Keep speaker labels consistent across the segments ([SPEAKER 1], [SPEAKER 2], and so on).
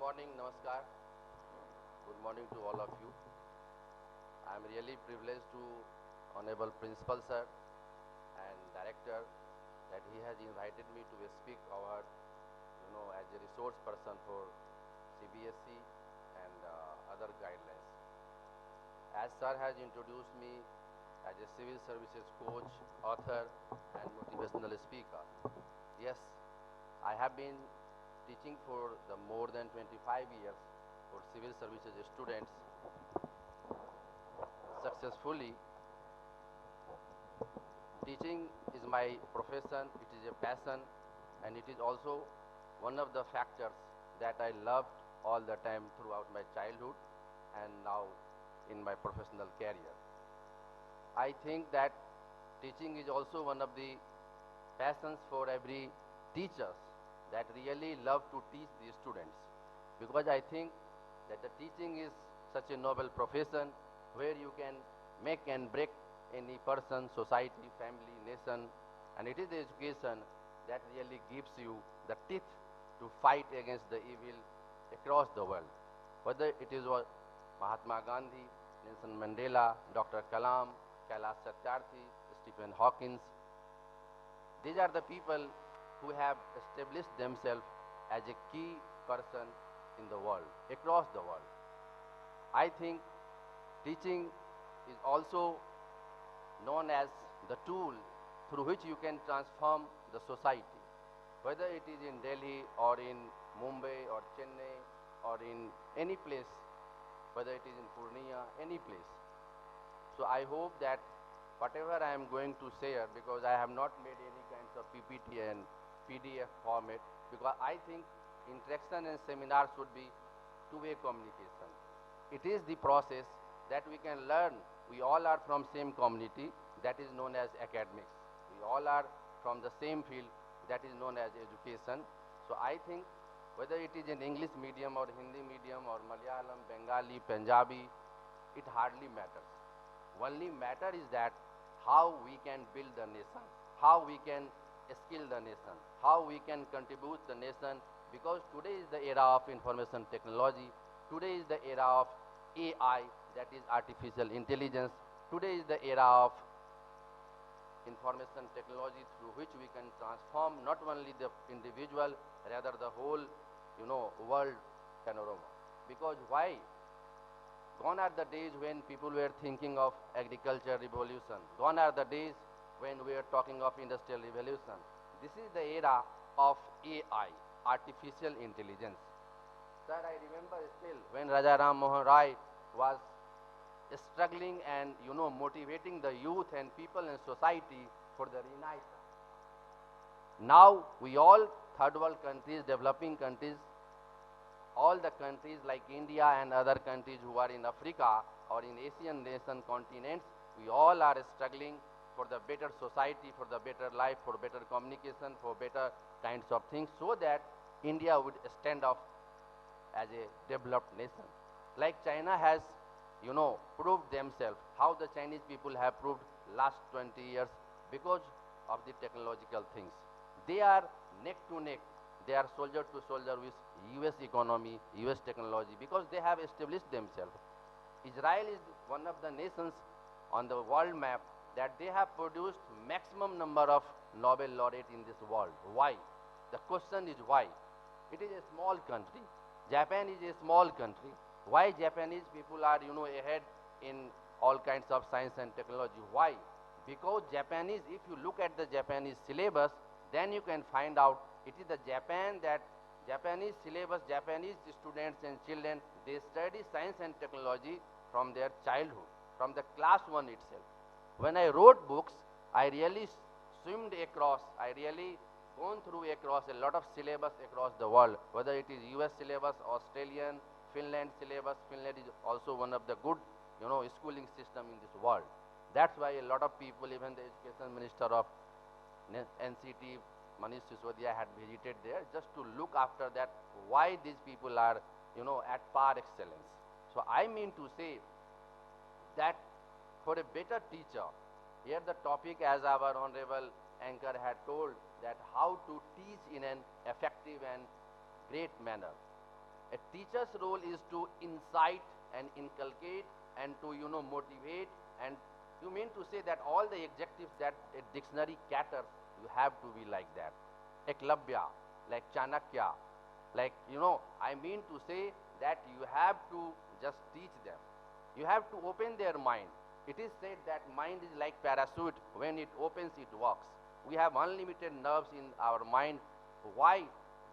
[SPEAKER 1] morning, Namaskar. Good morning to all of you. I am really privileged to Honorable Principal Sir and Director that he has invited me to speak over, as a resource person for CBSE and other guidelines. As Sir has introduced me as a civil services coach, author and motivational speaker. Yes, I have been teaching for the more than 25 years for civil services students successfully. Teaching is my profession, it is a passion, and it is also one of the factors that I loved all the time throughout my childhood and now in my professional career. I think that teaching is also one of the passions for every teachers that really love to teach the students, because I think that the teaching is such a noble profession where you can make and break any person, society, family, nation, and it is the education that really gives you the teeth to fight against the evil across the world. Whether it is Mahatma Gandhi, Nelson Mandela, Dr. Kalam, Kailash Satyarthi, Stephen Hawking, these are the people who have established themselves as a key person in the world, across the world. I think teaching is also known as the tool through which you can transform the society, whether it is in Delhi or in Mumbai or Chennai or in any place, whether it is in Purnia, any place. So I hope that whatever I am going to share, because I have not made any kinds of PPT and PDF format, because I think interaction and seminar should be two-way communication. It is the process that we can learn. We all are from same community, that is known as academics. We all are from the same field, that is known as education. So I think whether it is in English medium or Hindi medium or Malayalam, Bengali, Punjabi, it hardly matters. Only matter is that how we can build the nation, how we can skill the nation, how we can contribute the nation, because today is the era of information technology, today is the era of AI, that is artificial intelligence, today is the era of information technology through which we can transform not only the individual, rather the whole, world panorama. Because why? Gone are the days when people were thinking of agriculture revolution. Gone are the days when we are talking of industrial revolution. This is the era of AI, artificial intelligence. Sir, I remember still when Raja Ram Mohan Rai was struggling and motivating the youth and people and society for the renaissance. Now we all third world countries, developing countries, all the countries like India and other countries who are in Africa or in Asian nation continents, we all are struggling for the better society, for the better life, for better communication, for better kinds of things, so that India would stand up as a developed nation. Like China has, proved themselves, how the Chinese people have proved last 20 years because of the technological things. They are neck to neck, they are soldier to soldier with US economy, US technology, because they have established themselves. Israel is one of the nations on the world map that they have produced maximum number of Nobel laureate in this world. Why? The question is why? It is a small country. Japan is a small country. Why Japanese people are, ahead in all kinds of science and technology? Why? Because Japanese, if you look at the Japanese syllabus, then you can find out it is the Japanese syllabus, Japanese students and children, they study science and technology from their childhood, from the class 1 itself. When I wrote books, I really swimmed across, I really gone through across a lot of syllabus across the world, whether it is US syllabus, Australian, Finland syllabus. Finland is also one of the good, schooling system in this world. That's why a lot of people, even the education minister of NCT, Manish Sisodia, had visited there just to look after that, why these people are, at par excellence. So I mean to say that for a better teacher, here the topic, as our honorable anchor had told, that how to teach in an effective and great manner. A teacher's role is to incite and inculcate and to, motivate, and you mean to say that all the adjectives that a dictionary caters, you have to be like that. Eklavya, like Chanakya, like, I mean to say that you have to just teach them. You have to open their mind. It is said that mind is like parachute. When it opens, it works. We have unlimited nerves in our mind. Why?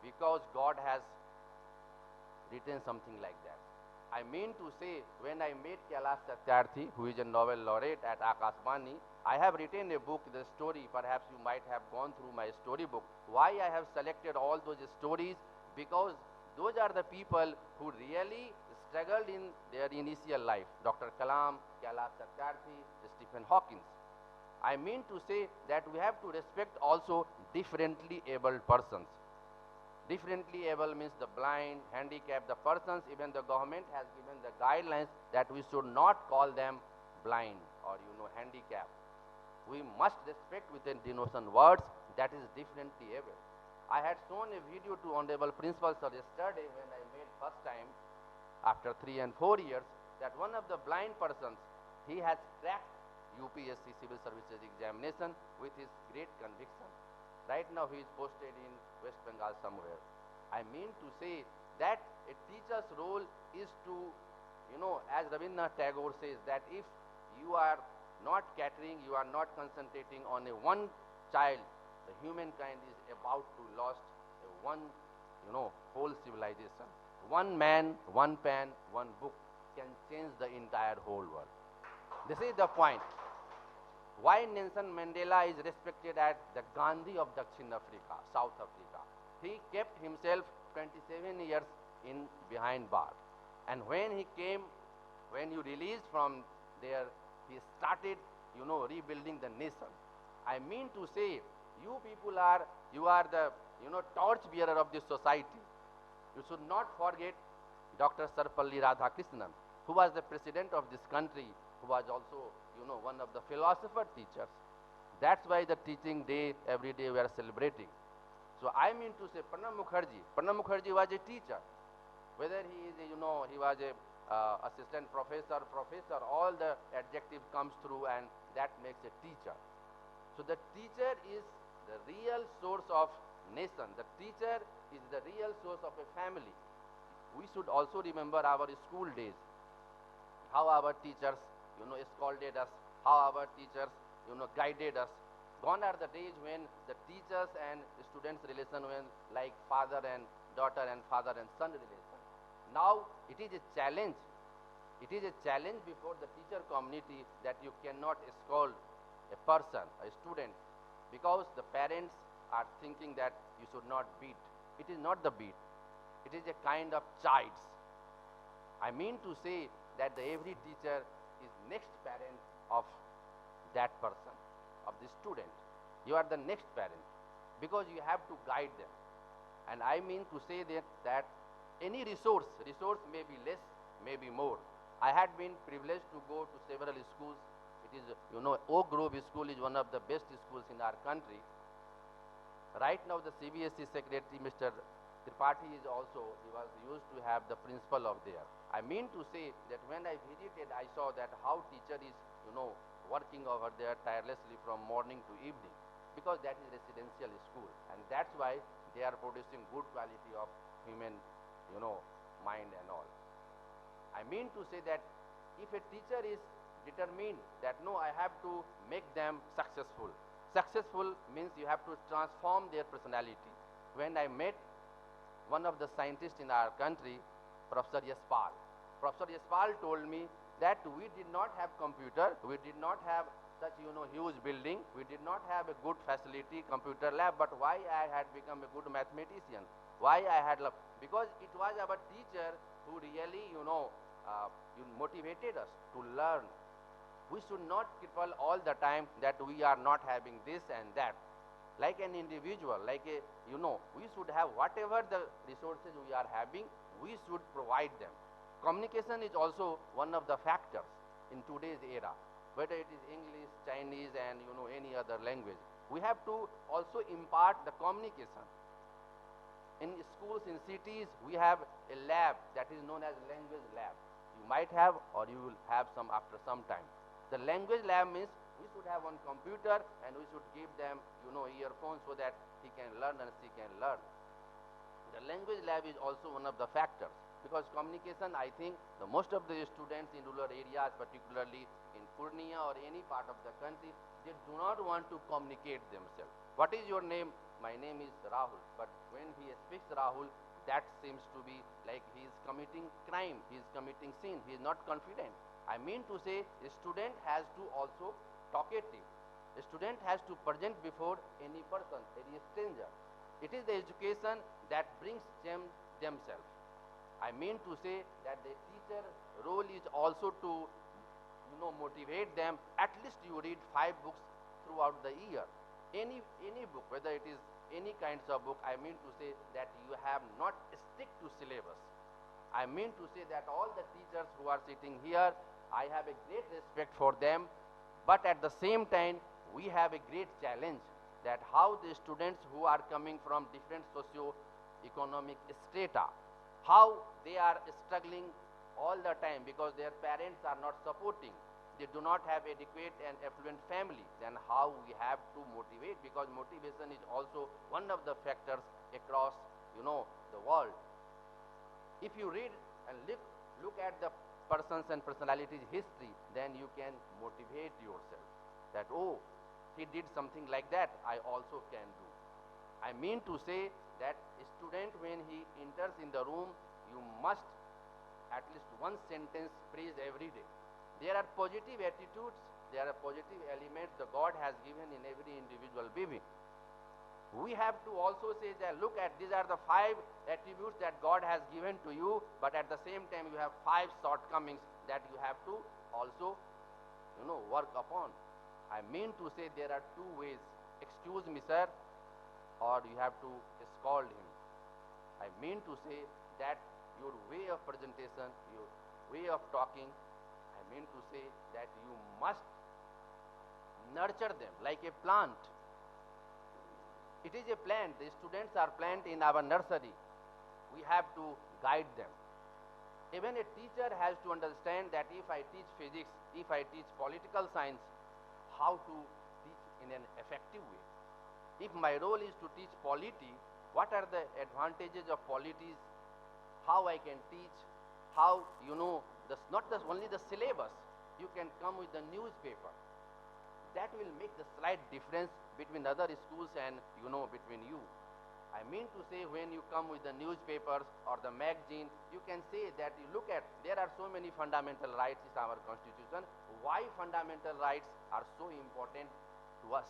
[SPEAKER 1] Because God has written something like that. I mean to say, when I met Kailash Satyarthi, who is a Nobel laureate at Akashvani, I have written a book, the story. Perhaps you might have gone through my storybook. Why I have selected all those stories? Because those are the people who really struggled in their initial life. Dr. Kalam, Kailash Satyarthi, Stephen Hawking. I mean to say that we have to respect also differently abled persons. Differently able means the blind, handicapped, the persons. Even the government has given the guidelines that we should not call them blind or, handicapped. We must respect with a denotation words that is differently able. I had shown a video to Honorable Principal Sir yesterday when I met first time after 3 and 4 years that one of the blind persons, he has cracked UPSC Civil Services examination with his great conviction. Right now he is posted in West Bengal somewhere. I mean to say that a teacher's role is to, as Rabindranath Tagore says, that if you are not catering, you are not concentrating on a one child, the humankind is about to lost a one, whole civilization. One man, one pen, one book can change the entire whole world. This is the point. Why Nelson Mandela is respected as the Gandhi of Dakshin Africa, South Africa. He kept himself 27 years in behind bars. And when he came, when he released from there, he started, rebuilding the nation. I mean to say, you people are the, torch bearer of this society. You should not forget Dr. Sarpalli Radhakrishnan, who was the president of this country, who was also, one of the philosopher teachers. That's why the teaching day, every day we are celebrating. So I mean to say, Pranab Mukherjee was a teacher. Whether he is, he was a assistant professor, all the adjective comes through and that makes a teacher. So the teacher is the real source of nation. The teacher is the real source of a family. We should also remember our school days, how our teachers, scolded us, how our teachers, guided us. Gone are the days when the teachers and students' relation were like father and daughter and father and son relation. Now it is a challenge. It is a challenge before the teacher community that you cannot scold a person, a student, because the parents are thinking that you should not beat. It is not the beat. It is a kind of chides. I mean to say that every teacher is next parent of that person, of the student. You are the next parent because you have to guide them. And I mean to say that any resource may be less, may be more. I had been privileged to go to several schools. It is, Oak Grove School is one of the best schools in our country. Right now the CBSE secretary, Mr. Tripathi, he was used to have the principal of there. I mean to say that when I visited, I saw that how teacher is, working over there tirelessly from morning to evening, because that is residential school, and that's why they are producing good quality of human, mind and all. I mean to say that if a teacher is determined that no, I have to make them successful. Successful means you have to transform their personality. When I met one of the scientists in our country, Professor Yaspal. Professor Yaspal told me that we did not have computer, we did not have such, huge building, we did not have a good facility, computer lab, but why I had become a good mathematician? Why I had love? Because it was our teacher who really, motivated us to learn. We should not cripple all the time that we are not having this and that. Like an individual, like a, we should have whatever the resources we are having, we should provide them. Communication is also one of the factors in today's era, whether it is English, Chinese, and any other language. We have to also impart the communication. In schools, in cities, we have a lab that is known as language lab. You might have, or you will have some after some time. The language lab means we should have one computer and we should give them, earphones so that he can learn and she can learn. The language lab is also one of the factors, because communication, I think the most of the students in rural areas, particularly in Purnia or any part of the country, they do not want to communicate themselves. What is your name? My name is Rahul. But when he speaks Rahul, that seems to be like he is committing crime, he is committing sin, he is not confident. I mean to say, a student has to also talkative. A student has to present before any person, any stranger. It is the education that brings them themselves. I mean to say that the teacher role is also to motivate them. At least you read 5 books throughout the year. Any book, whether it is any kinds of book, I mean to say that you have not stick to syllabus. I mean to say that all the teachers who are sitting here, I have a great respect for them, but at the same time, we have a great challenge that how the students who are coming from different socio-economic strata, how they are struggling all the time because their parents are not supporting. They do not have adequate and affluent family. Then how we have to motivate, because motivation is also one of the factors across the world. If you read and look at the persons and personalities history, then you can motivate yourself that, oh, he did something like that, I also can do. I mean to say that a student, when he enters in the room, you must at least one sentence praise every day. There are positive attitudes, there are positive elements the God has given in every individual baby. We have to also say that, look at, these are the 5 attributes that God has given to you, but at the same time you have 5 shortcomings that you have to also work upon. I mean to say there are 2 ways. Excuse me, sir, or you have to scold him. I mean to say that your way of presentation, your way of talking, I mean to say that you must nurture them like a plant. It is a plant. The students are planted in our nursery. We have to guide them. Even a teacher has to understand that if I teach physics, if I teach political science, how to teach in an effective way. If my role is to teach polity, what are the advantages of polities? How I can teach? How, not only the syllabus, you can come with the newspaper. That will make the slight difference between other schools and, between you. I mean to say, when you come with the newspapers or the magazine, you can say that you look at, there are so many fundamental rights in our constitution. Why fundamental rights are so important to us?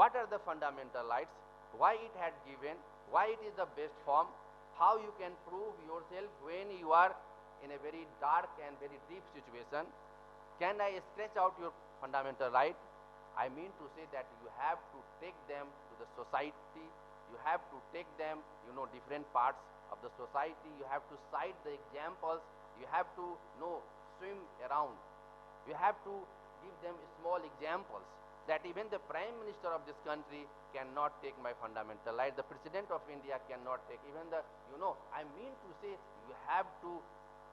[SPEAKER 1] What are the fundamental rights? Why it had given? Why it is the best form? How you can prove yourself when you are in a very dark and very deep situation? Can I stretch out your fundamental right? I mean to say that you have to take them to the society. You have to take them, different parts of the society. You have to cite the examples. You have to swim around. You have to give them small examples that even the Prime Minister of this country cannot take my fundamental right. The President of India cannot take. Even the, I mean to say, you have to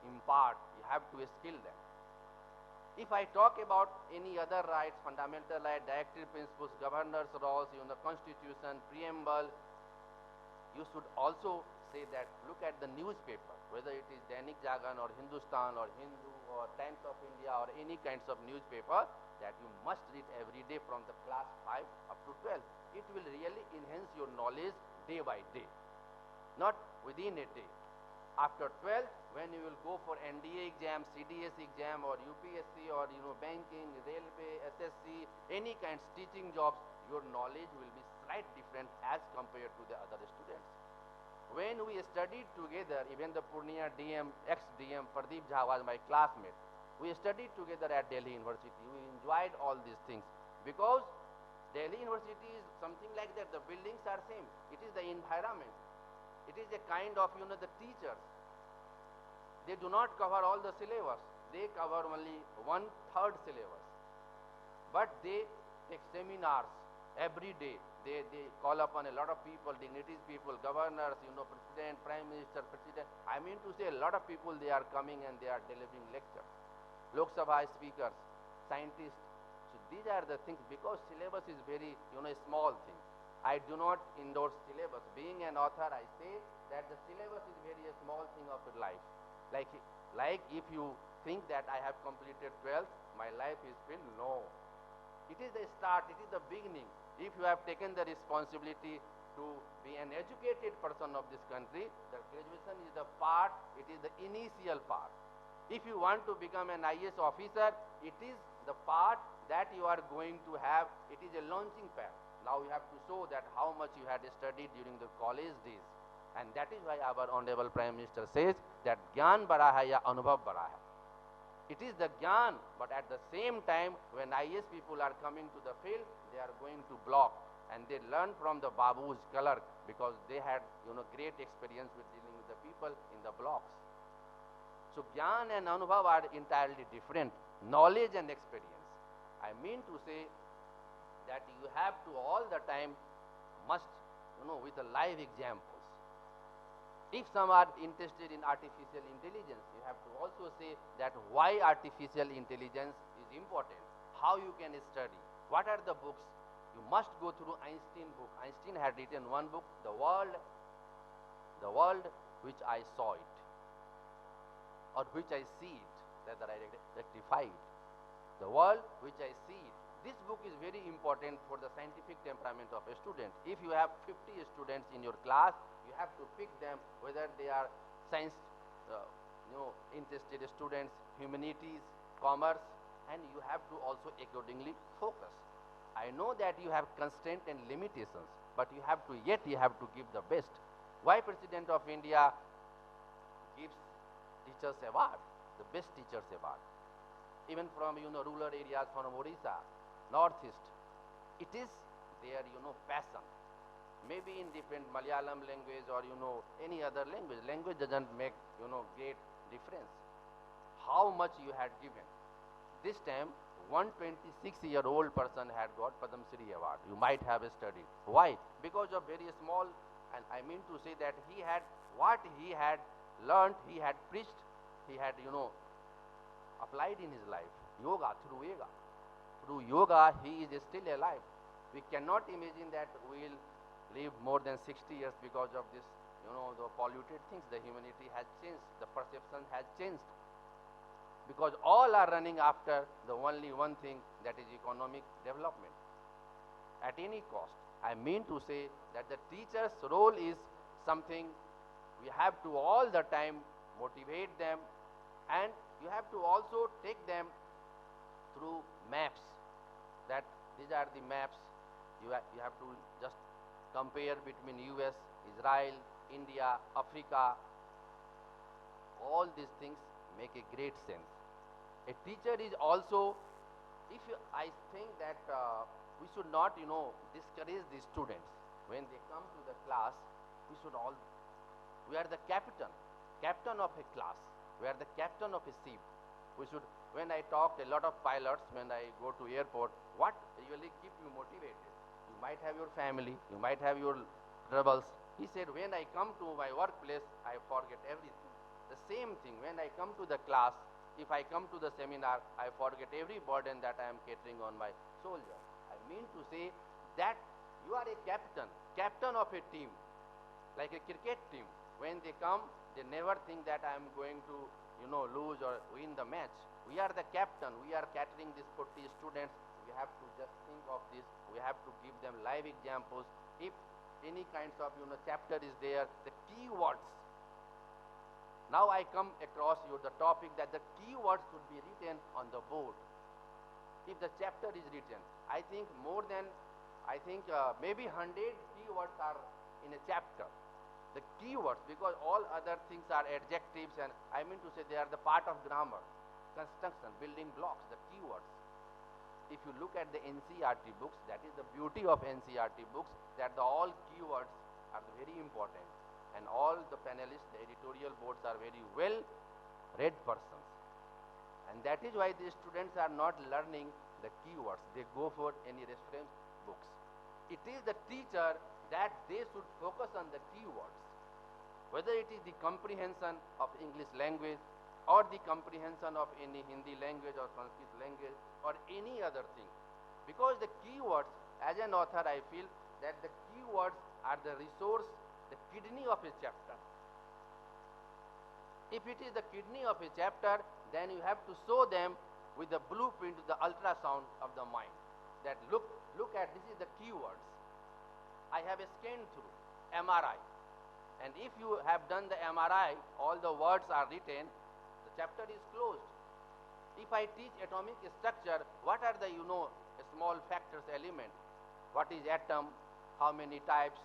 [SPEAKER 1] impart, you have to skill them. If I talk about any other rights, fundamental right, directive principles, governor's laws, constitution, preamble, you should also say that, look at the newspaper, whether it is Dainik Jagan or Hindustan or Hindu or Times of India or any kinds of newspaper, that you must read every day from the class 5 up to 12. It will really enhance your knowledge day by day, not within a day. After 12, when you will go for NDA exam, CDS exam or UPSC or banking, railway, SSC, any kinds teaching jobs, your knowledge will be slight different as compared to the other students. When we studied together, even the Purnia DM, ex-DM Pradeep Jha was my classmate. We studied together at Delhi University. We enjoyed all these things because Delhi University is something like that. The buildings are same. It is the environment. It is a kind of, the teachers. They do not cover all the syllabus. They cover only 1/3 syllabus. But they take seminars. Every day, they call upon a lot of people, dignitaries people, governors, president, prime minister, president. I mean to say a lot of people, they are coming and they are delivering lectures. Lok Sabha speakers, scientists. So these are the things, because syllabus is very, small thing. I do not endorse syllabus. Being an author, I say that the syllabus is very a small thing of your life. Like, like if you think that I have completed 12th, my life is filled. No. It is the start, it is the beginning. If you have taken the responsibility to be an educated person of this country, the graduation is the part, it is the initial part. If you want to become an IAS officer, it is the part that you are going to have, it is a launching pad. Now you have to show that how much you had studied during the college days. And that is why our Honorable Prime Minister says that Gyan bada hai ya Anubhav bada hai. It is the Gyan, but at the same time, when IAS people are coming to the field, they are going to block, and they learn from the Babu's clerk, because they had, great experience with dealing with the people in the blocks. So Gyan and Anubhav are entirely different, knowledge and experience. I mean to say that you have to all the time must, with a live examples. If some are interested in artificial intelligence, you have to also say that why artificial intelligence is important, how you can study, what are the books. You must go through Einstein's book. Einstein had written one book, The World Which I Saw It, or Which I See It, rather I rectify it. The World Which I See It. This book is very important for the scientific temperament of a student. If you have 50 students in your class, you have to pick them whether they are science, interested students, humanities, commerce, and you have to also accordingly focus. I know that you have constraints and limitations, but you have to give the best. Why President of India gives teachers award, the best teachers award, even from rural areas, from Orissa, northeast. It is their passion. Maybe in different Malayalam language or any other language. Language doesn't make great difference. How much you had given. This time 126-year-old person had got Padma Shri award. You might have studied. Why? Because of very small, and I mean to say that he had what he had learned, he had preached, he had applied in his life. Yoga, through yoga. Through yoga he is still alive. We cannot imagine that we will live more than 60 years because of this, the polluted things. The humanity has changed, the perception has changed. Because all are running after the only one thing, that is economic development at any cost. I mean to say that the teacher's role is something we have to all the time motivate them, and you have to also take them through maps, that these are the maps. You have to just compare between US, Israel, India, Africa. All these things make a great sense. A teacher is also, I think that we should not, discourage the students. When they come to the class, we are the captain of a class. We are the captain of a ship. When I talk to a lot of pilots, when I go to airport, what really keep you motivated? You might have your family, you might have your troubles. He said, when I come to my workplace, I forget everything. The same thing, when I come to the class, if I come to the seminar, I forget every burden that I am catering on my soldier. I mean to say that you are a captain of a team, like a cricket team. When they come, they never think that I am going to, lose or win the match. We are the captain. We are catering these 40 students. We have to just think of this. We have to give them live examples. If any kinds of, chapter is there, the keywords. Now I come across the topic that the keywords should be written on the board. If the chapter is written, I think maybe 100 keywords are in a chapter. The keywords, because all other things are adjectives, and I mean to say they are the part of grammar, construction, building blocks, the keywords. If you look at the NCERT books, that is the beauty of NCERT books, that all keywords are very important. And all the panelists, the editorial boards are very well read persons. And that is why the students are not learning the keywords. They go for any reference books. it is the teacher that they should focus on the keywords, whether it is the comprehension of English language or the comprehension of any Hindi language or Sanskrit language or any other thing. Because the keywords, as an author, I feel that the keywords are the resource, the kidney of a chapter. If it is the kidney of a chapter, then you have to show them with the blueprint, the ultrasound of the mind. That look at, this is the keywords. I have scanned through MRI. And if you have done the MRI, all the words are written, the chapter is closed. If I teach atomic structure, what are the, small factors, element? What is atom? How many types?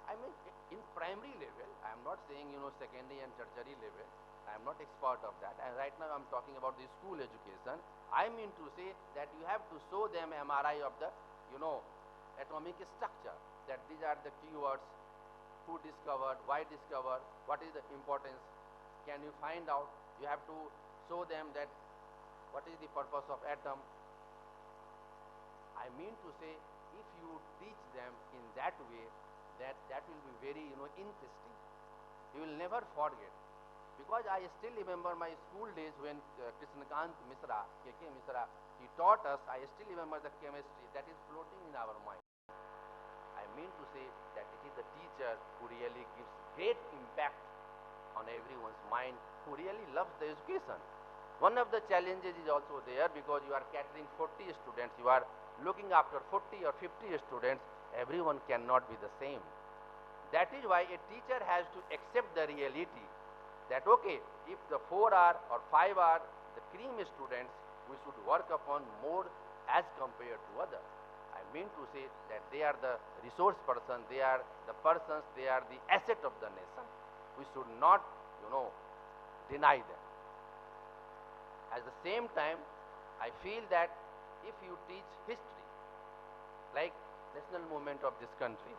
[SPEAKER 1] I mean, in primary level, I am not saying, secondary and tertiary level. I am not expert of that. And right now I am talking about the school education. I mean to say that you have to show them MRI of the, atomic structure. That these are the keywords. Who discovered, why discovered, what is the importance, can you find out? You have to show them that what is the purpose of atom. I mean to say, if you teach them in that way, that will be very interesting. You will never forget. Because I still remember my school days when Krishnakant Misra, K.K. Misra, he taught us. I still remember the chemistry that is floating in our mind. I mean to say that it is the teacher who really gives great impact on everyone's mind, who really loves the education. One of the challenges is also there, because you are catering 40 students, you are looking after 40 or 50 students, everyone cannot be the same. That is why a teacher has to accept the reality that, okay, if the 4 are or 5 are the cream students, we should work upon more as compared to others. I mean to say that they are the resource person, they are the persons, they are the asset of the nation. We should not, deny them. At the same time, I feel that if you teach history, like national movement of this country,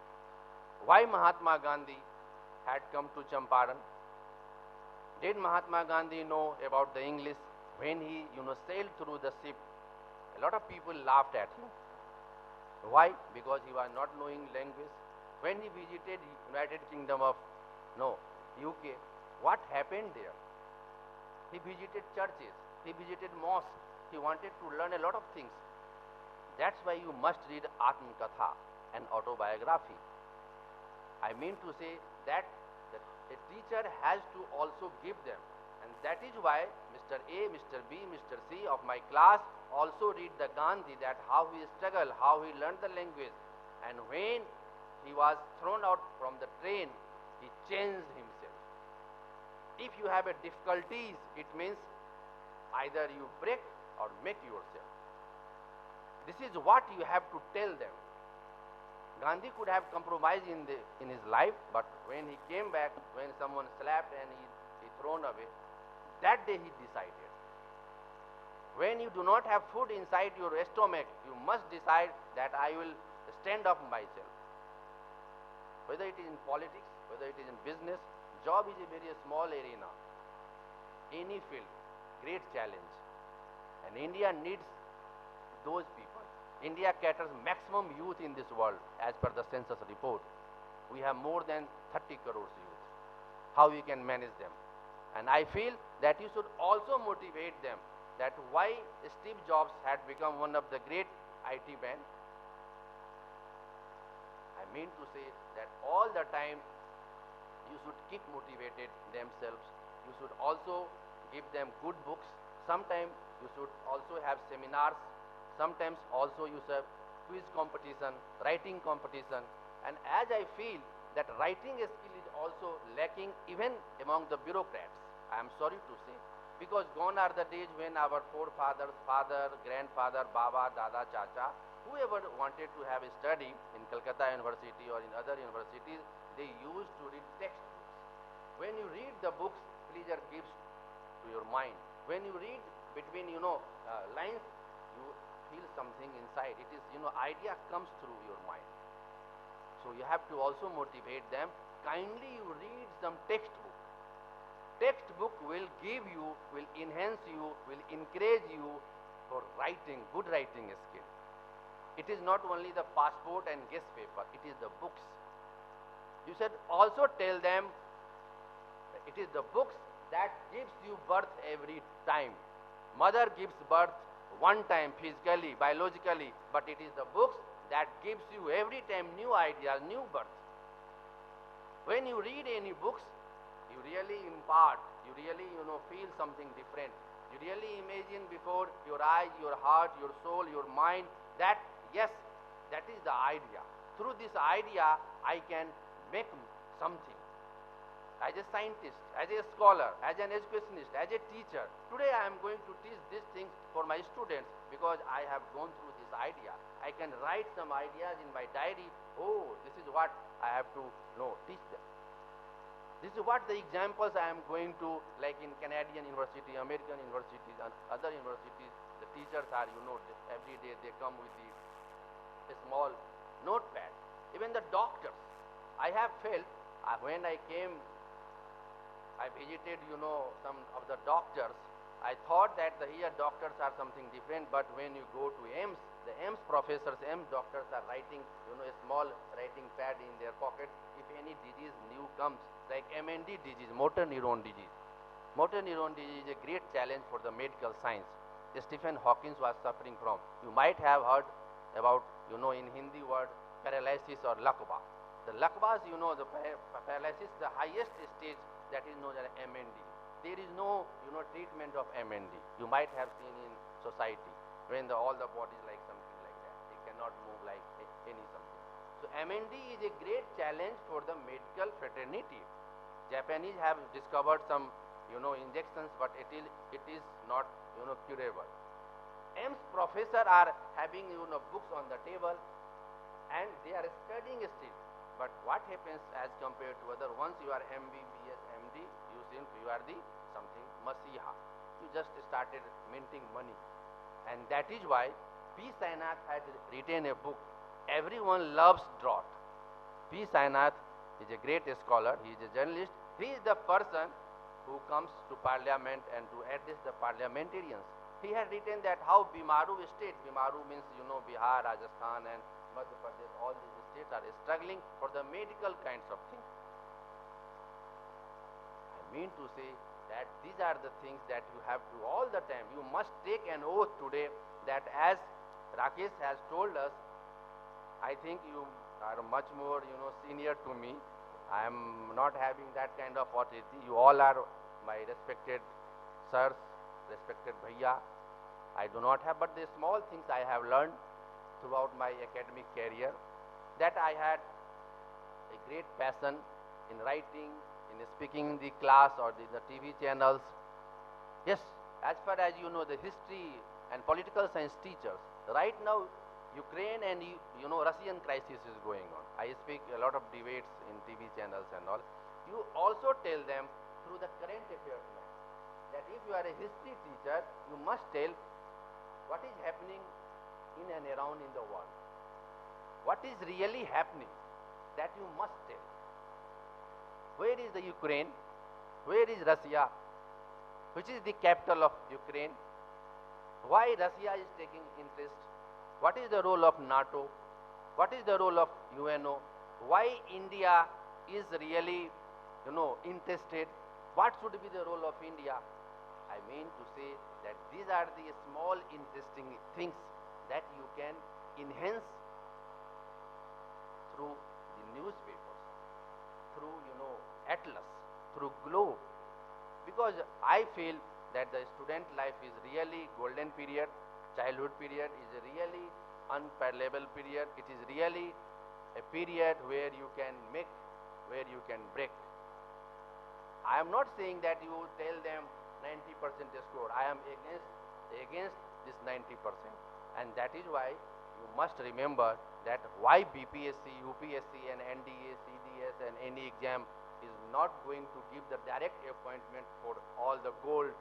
[SPEAKER 1] why Mahatma Gandhi had come to Champaran? Did Mahatma Gandhi know about the English? When he, sailed through the ship, a lot of people laughed at him. Why? Because he was not knowing language. When he visited United Kingdom of UK, what happened there? He visited churches, he visited mosques, he wanted to learn a lot of things. That's why you must read Atma Katha, an autobiography. I mean to say that a teacher has to also give them. And that is why Mr. A, Mr. B, Mr. C of my class also read the Gandhi, that how he struggled, how he learned the language. And when he was thrown out from the train, he changed himself. If you have a difficulties, it means either you break or make yourself. This is what you have to tell them. Gandhi could have compromised in his life, but when he came back, when someone slapped and he thrown away, that day he decided. When you do not have food inside your stomach, you must decide that I will stand up myself. Whether it is in politics, whether it is in business, job is a very small arena. Any field, great challenge. And India needs those people. India caters maximum youth in this world as per the census report. We have more than 30 crores youth. How we can manage them? And I feel that you should also motivate them that why Steve Jobs had become one of the great IT men. I mean to say that all the time you should keep motivated themselves. You should also give them good books. Sometimes you should also have seminars. Sometimes also you should have quiz competition, writing competition. And as I feel that writing skill is also lacking even among the bureaucrats, I am sorry to say, because gone are the days when our forefathers, father, grandfather, Baba, Dada, Chacha, whoever wanted to have a study in Calcutta University or in other universities, they used to read textbooks. When you read the books, pleasure gives to your mind. When you read between, lines, you feel something inside. It is, idea comes through your mind. So you have to also motivate them. Kindly you read some textbook. Textbook will give you, will enhance you, will encourage you for writing, good writing skill. It is not only the passport and guest paper, it is the books. You should also tell them it is the books that gives you birth every time. Mother gives birth one time physically, biologically, but it is the books that gives you every time new ideas, new birth. When you read any books, you really impart, you really feel something different. You really imagine before your eyes, your heart, your soul, your mind that yes, that is the idea. Through this idea, I can make something. As a scientist, as a scholar, as an educationist, as a teacher, today I am going to teach these things for my students because I have gone through this idea. I can write some ideas in my diary. Oh, this is what I have to teach them. This is what the examples I am going to, like in Canadian university, American universities, and other universities. The teachers are, every day they come with a small notepad. Even the doctors, I have felt when I came, I visited, some of the doctors. I thought that here doctors are something different, but when you go to AIMS, the AIMS professors, AIMS doctors are writing, a small writing pad in their pocket. If any disease new comes, like MND disease, motor neuron disease. Motor neuron disease is a great challenge for the medical science. Stephen Hawking was suffering from. You might have heard about, in Hindi word, paralysis or lakba. The lakbas, the paralysis, the highest stage, that is known as MND. There is no, treatment of MND. You might have seen in society when all the bodies like something like that. They cannot move like any something. So MND is a great challenge for the medical fraternity. Japanese have discovered some, injections, but it is not, curable. AIMS professors are having, books on the table, and they are studying still. But what happens as compared to other? Once you are MBBS, MD, you think you are the something Masiha. You just started minting money. And that is why P. Sainath had written a book, Everyone Loves Drought. P. Sainath is a great scholar. He is a journalist. He is the person who comes to parliament and to address the parliamentarians. He had written that how Bimaru state, Bimaru means, Bihar, Rajasthan and Madhya Pradesh, all these states are struggling for the medical kinds of things. I mean to say that these are the things that you have to all the time. You must take an oath today that as Rakesh has told us, I think you are much more, senior to me. I am not having that kind of authority. You all are my respected sirs, respected bhaiya. I do not have, but the small things I have learned throughout my academic career, that I had a great passion in writing, in speaking in the class or the TV channels. Yes, as far as the history and political science teachers, right now Ukraine and Russian crisis is going on. I speak a lot of debates in TV channels and all. You also tell them through the current affairs that if you are a history teacher, you must tell what is happening in and around in the world. What is really happening, that you must tell. Where is the Ukraine? Where is Russia? Which is the capital of Ukraine? Why Russia is taking interest? What is the role of NATO? What is the role of UNO? Why India is really, interested? What should be the role of India? I mean to say that these are the small interesting things that you can enhance through the newspapers, through, Atlas, through Globe. Because I feel that the student life is really golden period, childhood period is a really unparallelable period. It is really a period where you can make, where you can break. I am not saying that you tell them 90% score. I am against this 90%. And that is why you must remember that why BPSC, UPSC and NDA, CDS and any exam is not going to give the direct appointment for all the gold,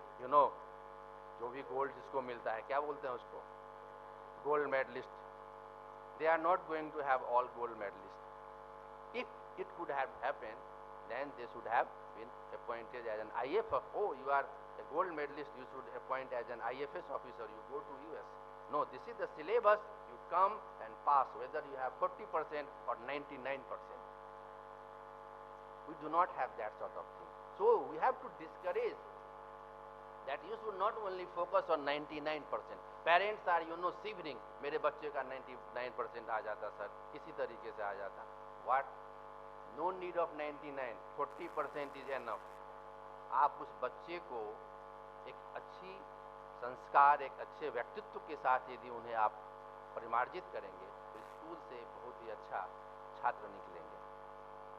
[SPEAKER 1] जो भी gold जिसको मिलता है, क्या बोलते हैं उसको, gold medalist. They are not going to have all gold medalists. If it could have happened, then they should have been appointed as an IFF. Oh, you are a gold medalist, you should appoint as an IFS officer, you go to US. No, this is the syllabus. You come and pass whether you have 40% or 99%. We do not have that sort of thing. So we have to discourage that you should not only focus on 99%. Parents are shivering, मेरे बच्चे का 99% आ जाता sir, किसी तरीके से आ जाता. What? No need of 99, 40% is enough. आप उस बच्चे को एक अच्छी संस्कार, एक अच्छे व्यक्तित्व के साथ यदि उन्हें आप परिमार्जित करेंगे तो स्कूल से बहुत ही अच्छा छात्र निकलेंगे.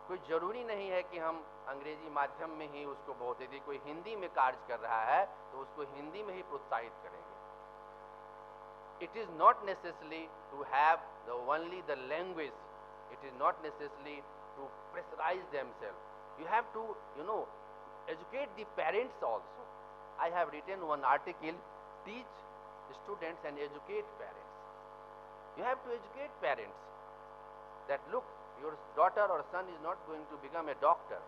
[SPEAKER 1] कोई जरूरी नहीं है कि हम अंग्रेजी माध्यम में ही उसको बहुत, यदि कोई हिंदी में कार्य कर रहा है तो उसको हिंदी में ही प्रोत्साहित करेंगे. It is not necessary to have only the language. It is not necessary to pressurize themselves. You have to, educate the parents also. I have written one article, teach students and educate parents. You have to educate parents that look, your daughter or son is not going to become a doctor.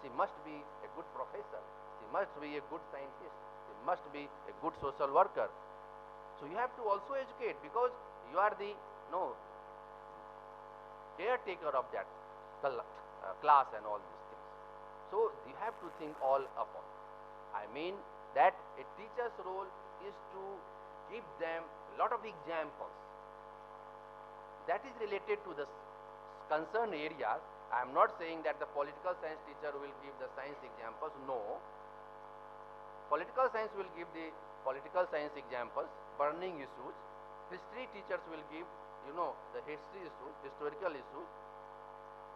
[SPEAKER 1] She must be a good professor. She must be a good scientist. She must be a good social worker. So you have to also educate, because you are the caretaker of that class and all these things. So you have to think all upon. I mean that a teacher's role is to give them a lot of examples that is related to the concerned areas. I am not saying that the political science teacher will give the science examples. No. Political science will give the political science examples, burning issues. History teachers will give, the history issues, historical issues.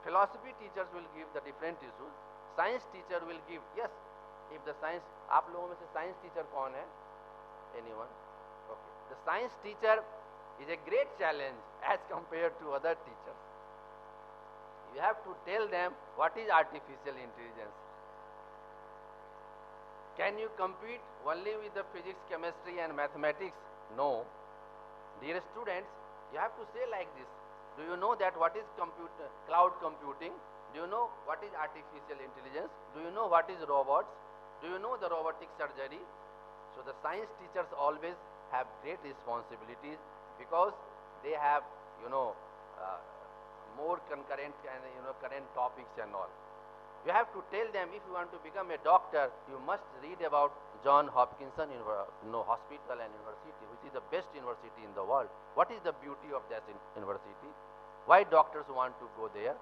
[SPEAKER 1] Philosophy teachers will give the different issues. Science teacher will give, yes, if the science, आप लोगों में से science teacher कौन है? Anyone? Okay. The science teacher is a great challenge as compared to other teachers. You have to tell them what is artificial intelligence. Can you compete only with the physics, chemistry and mathematics? No. Dear students, you have to say like this. Do you know that what is cloud computing? Do you know what is artificial intelligence? Do you know what is robots? Do you know the robotic surgery? So the science teachers always have great responsibilities, because they have, more concurrent and current topics and all. You have to tell them, if you want to become a doctor, you must read about John Hopkinson Hospital and University, which is the best university in the world. What is the beauty of that university? Why doctors want to go there?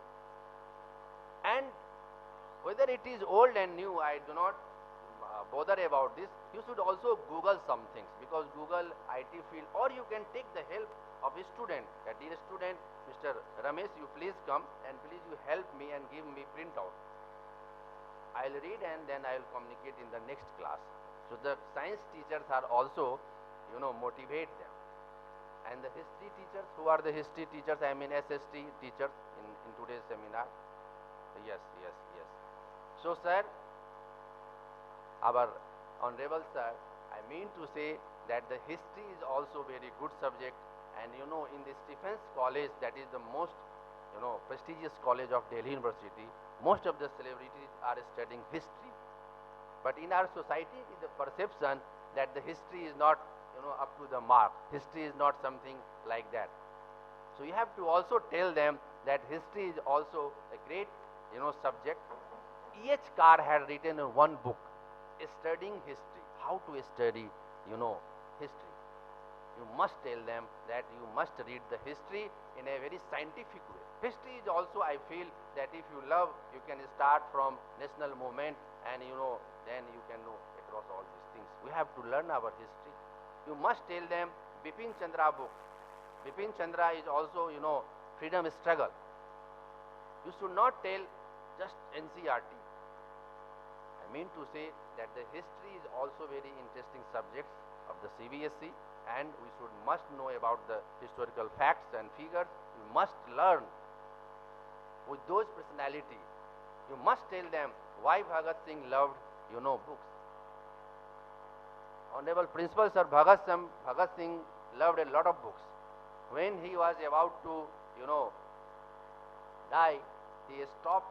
[SPEAKER 1] And whether it is old and new, I do not bother about this. You should also Google some things, because Google, IT field, or you can take the help of a student. That dear student, Mr. Ramesh, you please come and please you help me and give me printout. I'll read and then I'll communicate in the next class. So the science teachers are also, motivate them. And the history teachers, who are the history teachers? I mean SST teachers in today's seminar. Yes. So sir, our honorable sir, I mean to say that the history is also very good subject, and in the Stephens College, that is the most prestigious college of Delhi University, most of the celebrities are studying history. But in our society, it is the perception that the history is not up to the mark. History is not something like that. So you have to also tell them that history is also a great subject. E.H. Carr had written one book, Studying History, how to study history. You must tell them that you must read the history in a very scientific way. History is also, I feel that if you love, you can start from national movement, and then you can know across all these things. We have to learn our history. You must tell them Bipin Chandra book. Bipin Chandra is also freedom struggle. You should not tell just NCRT. I mean to say that the history is also very interesting subjects of the CBSE, and we must know about the historical facts and figures. We must learn with those personalities. You must tell them why Bhagat Singh loved books. Honorable Principal Sir Bhagat Singh loved a lot of books. When he was about to die, he stopped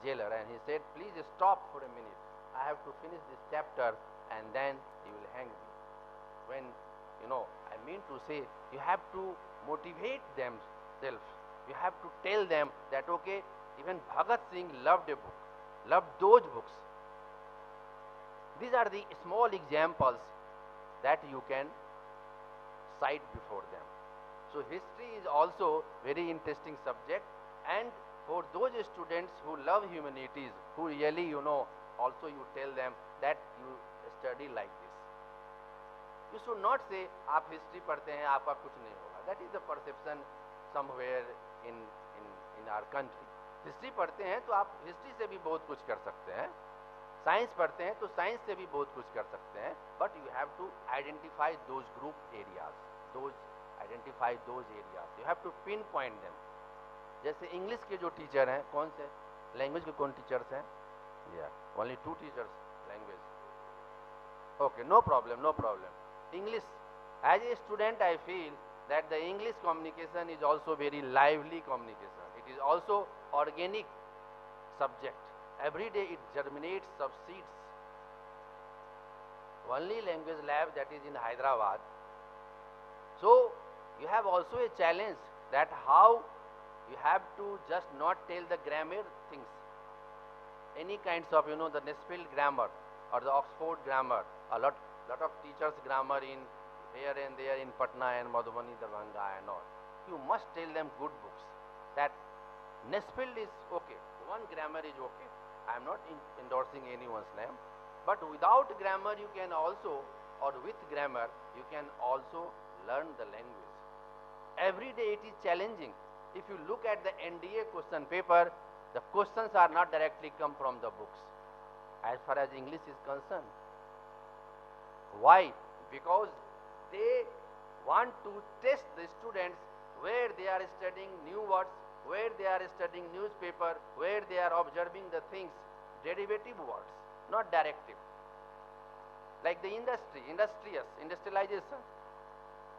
[SPEAKER 1] jailer and he said, please stop for a minute. I have to finish this chapter and then you will hang me. When I mean to say, you have to motivate themselves. You have to tell them that, okay, even Bhagat Singh loved a book, loved those books. These are the small examples that you can cite before them. So history is also very interesting subject, and for those students who love humanities, who really, also you tell them that you study like this. You should not say आप history पढ़ते हैं आपका कुछ नहीं होगा. That is the perception somewhere in our country. History पढ़ते हैं तो आप history से भी बहुत कुछ कर सकते हैं. Science पढ़ते हैं तो science से भी बहुत कुछ कर सकते हैं. But you have to identify those group areas. Identify those areas. You have to pinpoint them. जैसे इंग्लिश के जो टीचर हैं, कौन से लैंग्वेज के कौन टीचर्स हैं? Only 2 teachers language. Okay, no problem. English, as a student, I feel that the English communication is also very lively communication. It is also organic subject. Every day it germinates, subseeds. Only language lab that is in Hyderabad. So you have also a challenge that how you have to just not tell the grammar things. Any kinds of, the Nesfield grammar or the Oxford grammar. A lot of teachers grammar in here and there in Patna and Madhubani, Darbhanga and all. You must tell them good books. That Nesfield is okay. One grammar is okay. I am not endorsing anyone's name. But without grammar you can also, or with grammar, you can also learn the language. Every day it is challenging. If you look at the NDA question paper, the questions are not directly come from the books as far as English is concerned. Why? Because they want to test the students where they are studying new words, where they are studying newspaper, where they are observing the things, derivative words, not directive. Like the industrialization.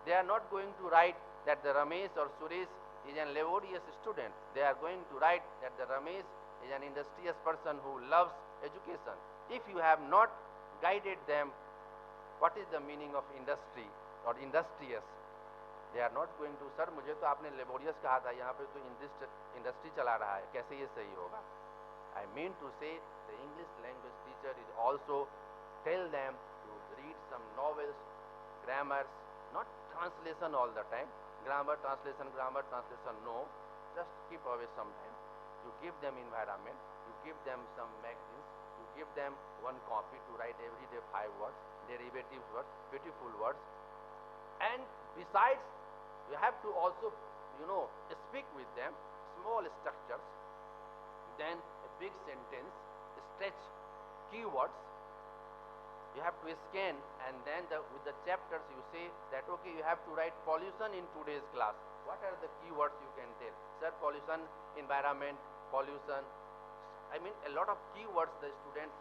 [SPEAKER 1] They are not going to write that the Ramesh or Suresh is an laborious student. They are going to write that the Ramesh is an industrious person who loves education. If you have not guided them, what is the meaning of industry or industrious? They are not going to, sir मुझे तो आपने laborious कहा था, यहाँ पे तो industry चला रहा है, कैसे ये सही होगा? I mean to say the English language teacher is also tell them to read some novels, grammars, not translation all the time. Grammar, translation, no. Just keep away sometime. You give them environment, you give them some magazines, you give them one copy to write every day 5 words, derivative words, beautiful words. And besides, you have to also, speak with them, small structures, then a big sentence, stretch keywords. You have to scan, and then with the chapters you say that, okay, you have to write pollution in today's class. What are the keywords you can tell? Sir, pollution, environment, pollution. I mean, a lot of keywords the students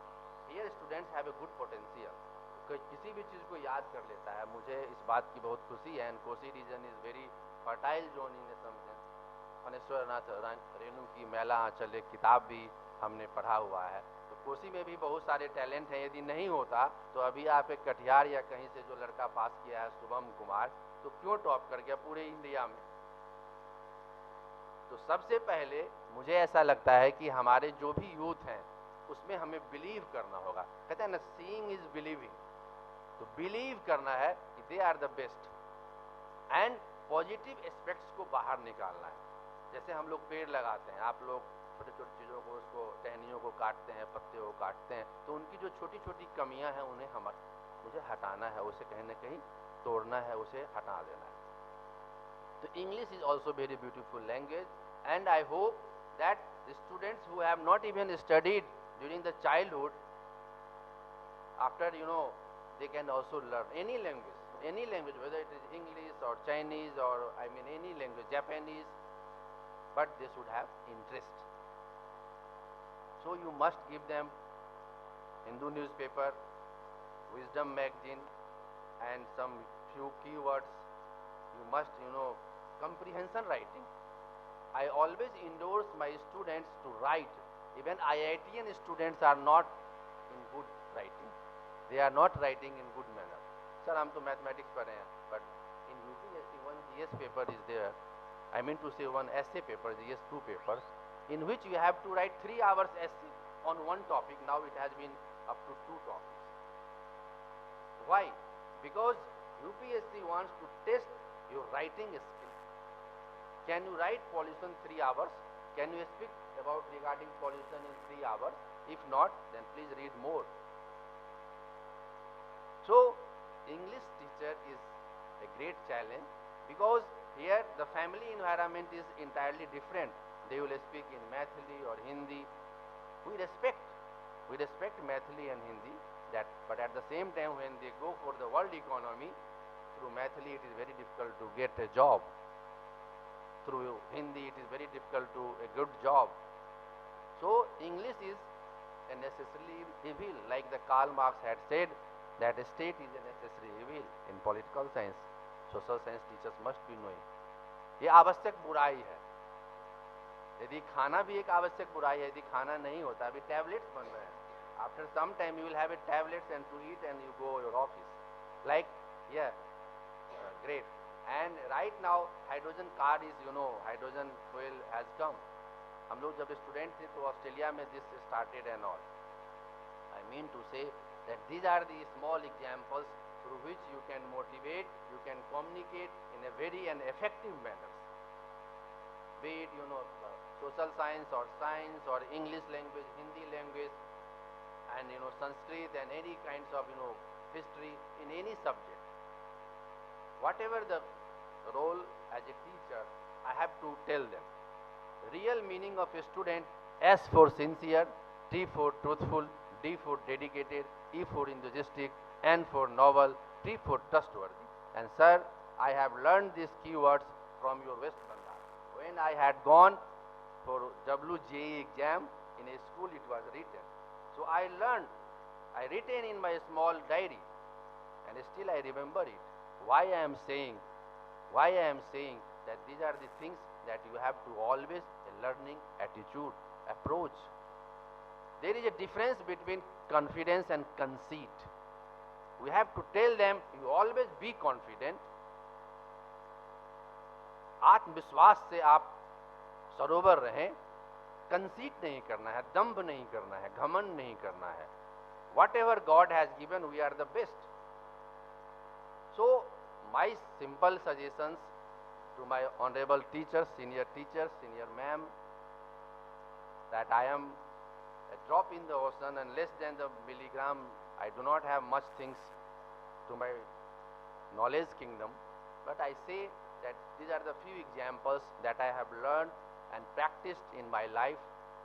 [SPEAKER 1] have a good potential. किसी भी चीज़ को याद कर लेता है. मुझे इस बात की बहुत खुशी है. And Kosi region is very fertile zone in some sense. फनेश्वरनाथ Renu की मेला आंचल एक किताब भी हमने पढ़ा हुआ है. तो कोसी में भी बहुत सारे टैलेंट हैं. यदि नहीं होता तो अभी आप एक कटिहार या कहीं से जो लड़का पास किया है शुभम कुमार, तो क्यों टॉप कर गया पूरे इंडिया में? तो सबसे पहले मुझे ऐसा लगता है कि हमारे जो भी यूथ हैं उसमें हमें बिलीव करना होगा. कहते हैं ना, सीइंग इज बिलीविंग. तो बिलीव करना है कि they are the best, and positive aspects को बाहर निकालना है. जैसे हम लोग पेड़ लगाते हैं, आप लोग छोटे छोटी चीज़ों को, उसको टहनियों को काटते हैं, पत्तियों को काटते हैं, तो उनकी जो छोटी छोटी कमियां हैं उन्हें मुझे हटाना है, उसे कहीं ना कहीं तोड़ना है, उसे हटा देना है. तो English is also very beautiful language, and I hope that the students who have not even studied during the childhood, after they can also learn any language, whether it is English or Chinese or any language, Japanese, but they should have interest. So you must give them Hindu newspaper, Wisdom magazine, and some few keywords. You must, comprehension writing. I always endorse my students to write. Even IITian students are not in good writing. They are not writing in good manner. Sir, हम तो mathematics पढ़े हैं, but in UPSC 1 GS paper is there. I mean to say one essay paper, GS2 paper, in which you have to write 3 hours essay on one topic. Now it has been up to 2 topics. Why? Because UPSC wants to test your writing skill. Can you write pollution 3 hours? Can you speak about regarding pollution in 3 hours? If not, then please read more. So, English teacher is a great challenge because here the family environment is entirely different. They will speak in Maithili or Hindi. We respect Maithili and Hindi, but at the same time when they go for the world economy, through Maithili it is very difficult to get a job. Through Hindi it is very difficult to a good job. So English is a necessary evil, like the Karl Marx had said that a state is a necessary evil. In political science, social science teachers must be knowing. ये आवश्यक बुराई है. यदि खाना भी एक आवश्यक बुराई है, यदि खाना नहीं होता, अभी टैबलेट्स बन रहे हैं. After some time you will have a tablets and to eat and you go your office. Like, yeah, great. And right now hydrogen car is, hydrogen fuel has come. हम लोग जब स्टूडेंट थे तो Australia में this started and all. I mean to say that these are the small examples through which you can motivate, you can communicate in a very and effective manner. Be it, social science or English language, Hindi language, and Sanskrit and any kinds of history in any subject. Whatever the role as a teacher, I have to tell them. Real meaning of a student: S for sincere, T for truthful, D for dedicated, E for enthusiastic, N for novel, T for trustworthy. And sir, I have learned these keywords from your West Bengal. When I had gone for WJE exam in a school, it was written. So I learned, I written in my small diary, and still I remember it. Why I am saying that these are the things that you have to always a learning attitude, approach. There is a difference between confidence and conceit. We have to tell them, you always be confident. आत्मविश्वास से आप सरोवर रहें. Conceit नहीं करना है, दंभ नहीं करना है, घमंड नहीं करना है. Whatever God has given, we are the best. So my simple suggestions to my honorable teachers, senior ma'am, that I am a drop in the ocean and less than the milligram. I do not have much things to my knowledge kingdom, but I say that these are the few examples that I have learned and practiced in my life,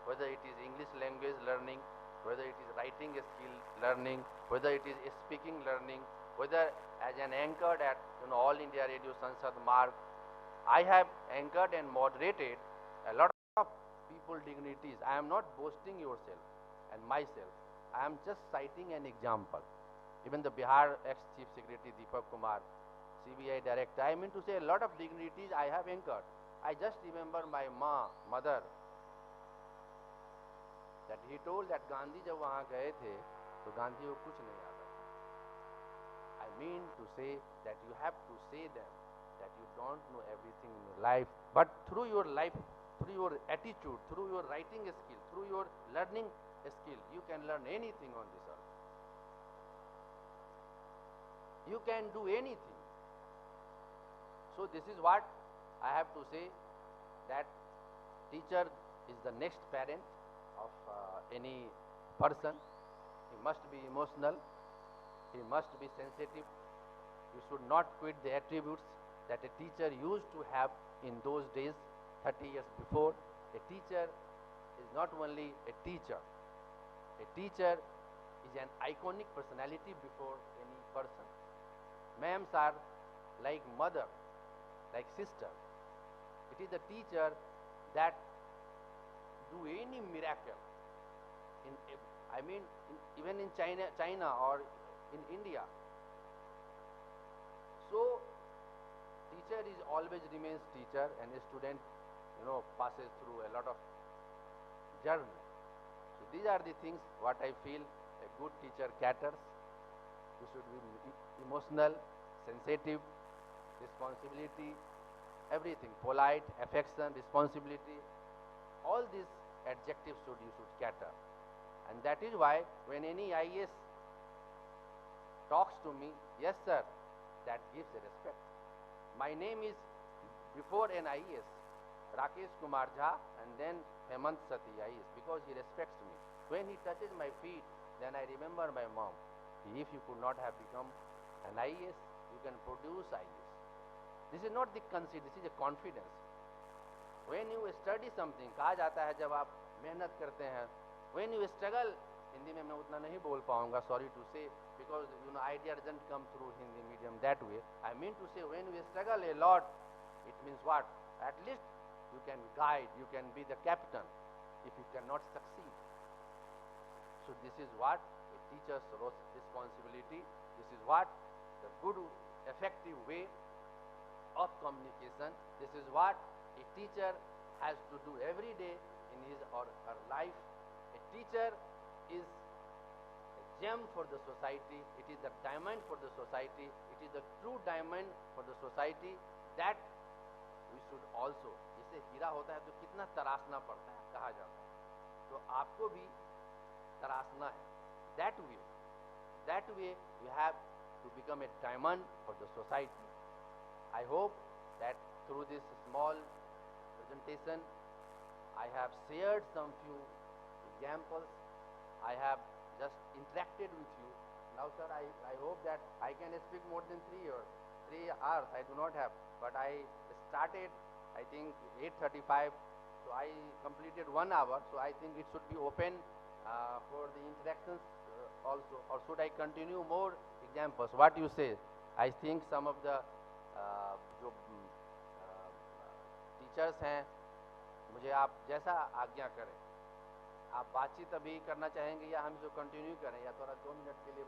[SPEAKER 1] whether it is English language learning, whether it is writing skill learning, whether it is speaking learning, whether as an anchored at All India Radio Sansad Marg, I have anchored and moderated a lot of people dignities. I am not boasting yourself and myself. I am just citing an example. Even the Bihar ex-Chief Secretary Deepak Kumar, CBI Director, I mean to say a lot of dignities I have anchored. I just remember my mother, that he told that Gandhi जब वहाँ गए थे तो गांधी को कुछ नहीं आता. I mean to say that you have to say them that you don't know everything in your life, but through your life, through your attitude, through your writing skill, through your learning skill, you can learn anything on this earth. You can do anything. So this is what I have to say, that teacher is the next parent of any person. He must be emotional, he must be sensitive. You should not quit the attributes that a teacher used to have in those days, 30 years before. A teacher is not only a teacher is an iconic personality before any person. Ma'ams are like mother, like sister. It is the teacher that do any miracle. Even in China or in India. So teacher is always remains teacher, and a student passes through a lot of journey. So these are the things what I feel a good teacher caters. You should be emotional, sensitive, responsibility, everything, polite, affection, responsibility, all these adjectives you should cater. And that is why when any IAS talks to me, yes sir, that gives a respect. My name is before an IAS, Rakesh Kumar Jha, and then Hemant Sati IAS, because he respects me. When he touches my feet, then I remember my mom. If you could not have become an IAS, you can produce IAS. This is not the conceit, this is a confidence. When you study something, कहा जाता है जब आप मेहनत करते हैं, when you struggle, Hindi में मैं उतना नहीं बोल पाऊंगा, sorry to say, because idea doesn't come through Hindi medium that way. I mean to say, when you struggle a lot, it means what? At least you can guide, you can be the captain if you cannot succeed. So this is what a teacher's responsibility, this is what the good, effective way of communication, this is what a teacher has to do every day in his or her life. A teacher is a gem for the society, it is the diamond for the society, it is the true diamond for the society that we should also, जैसे हीरा होता है तो कितना तराशना पड़ता है, कहा जाता है, तो आपको भी तराशना है. That way you have to become a diamond for the society. I hope that through this small presentation I have shared some few examples, I have just interacted with you. Now sir, I hope that I can speak more than 3 hours, I do not have, but I started I think 8:35, so I completed 1 hour, so I think it should be open for the interactions also, or should I continue more examples? What you say? I think some of the जो teachers हैं, मुझे आप जैसा आज्ञा करें, आप बातचीत अभी करना चाहेंगे या हम इसको कंटिन्यू करें, या थोड़ा 2 मिनट के लिए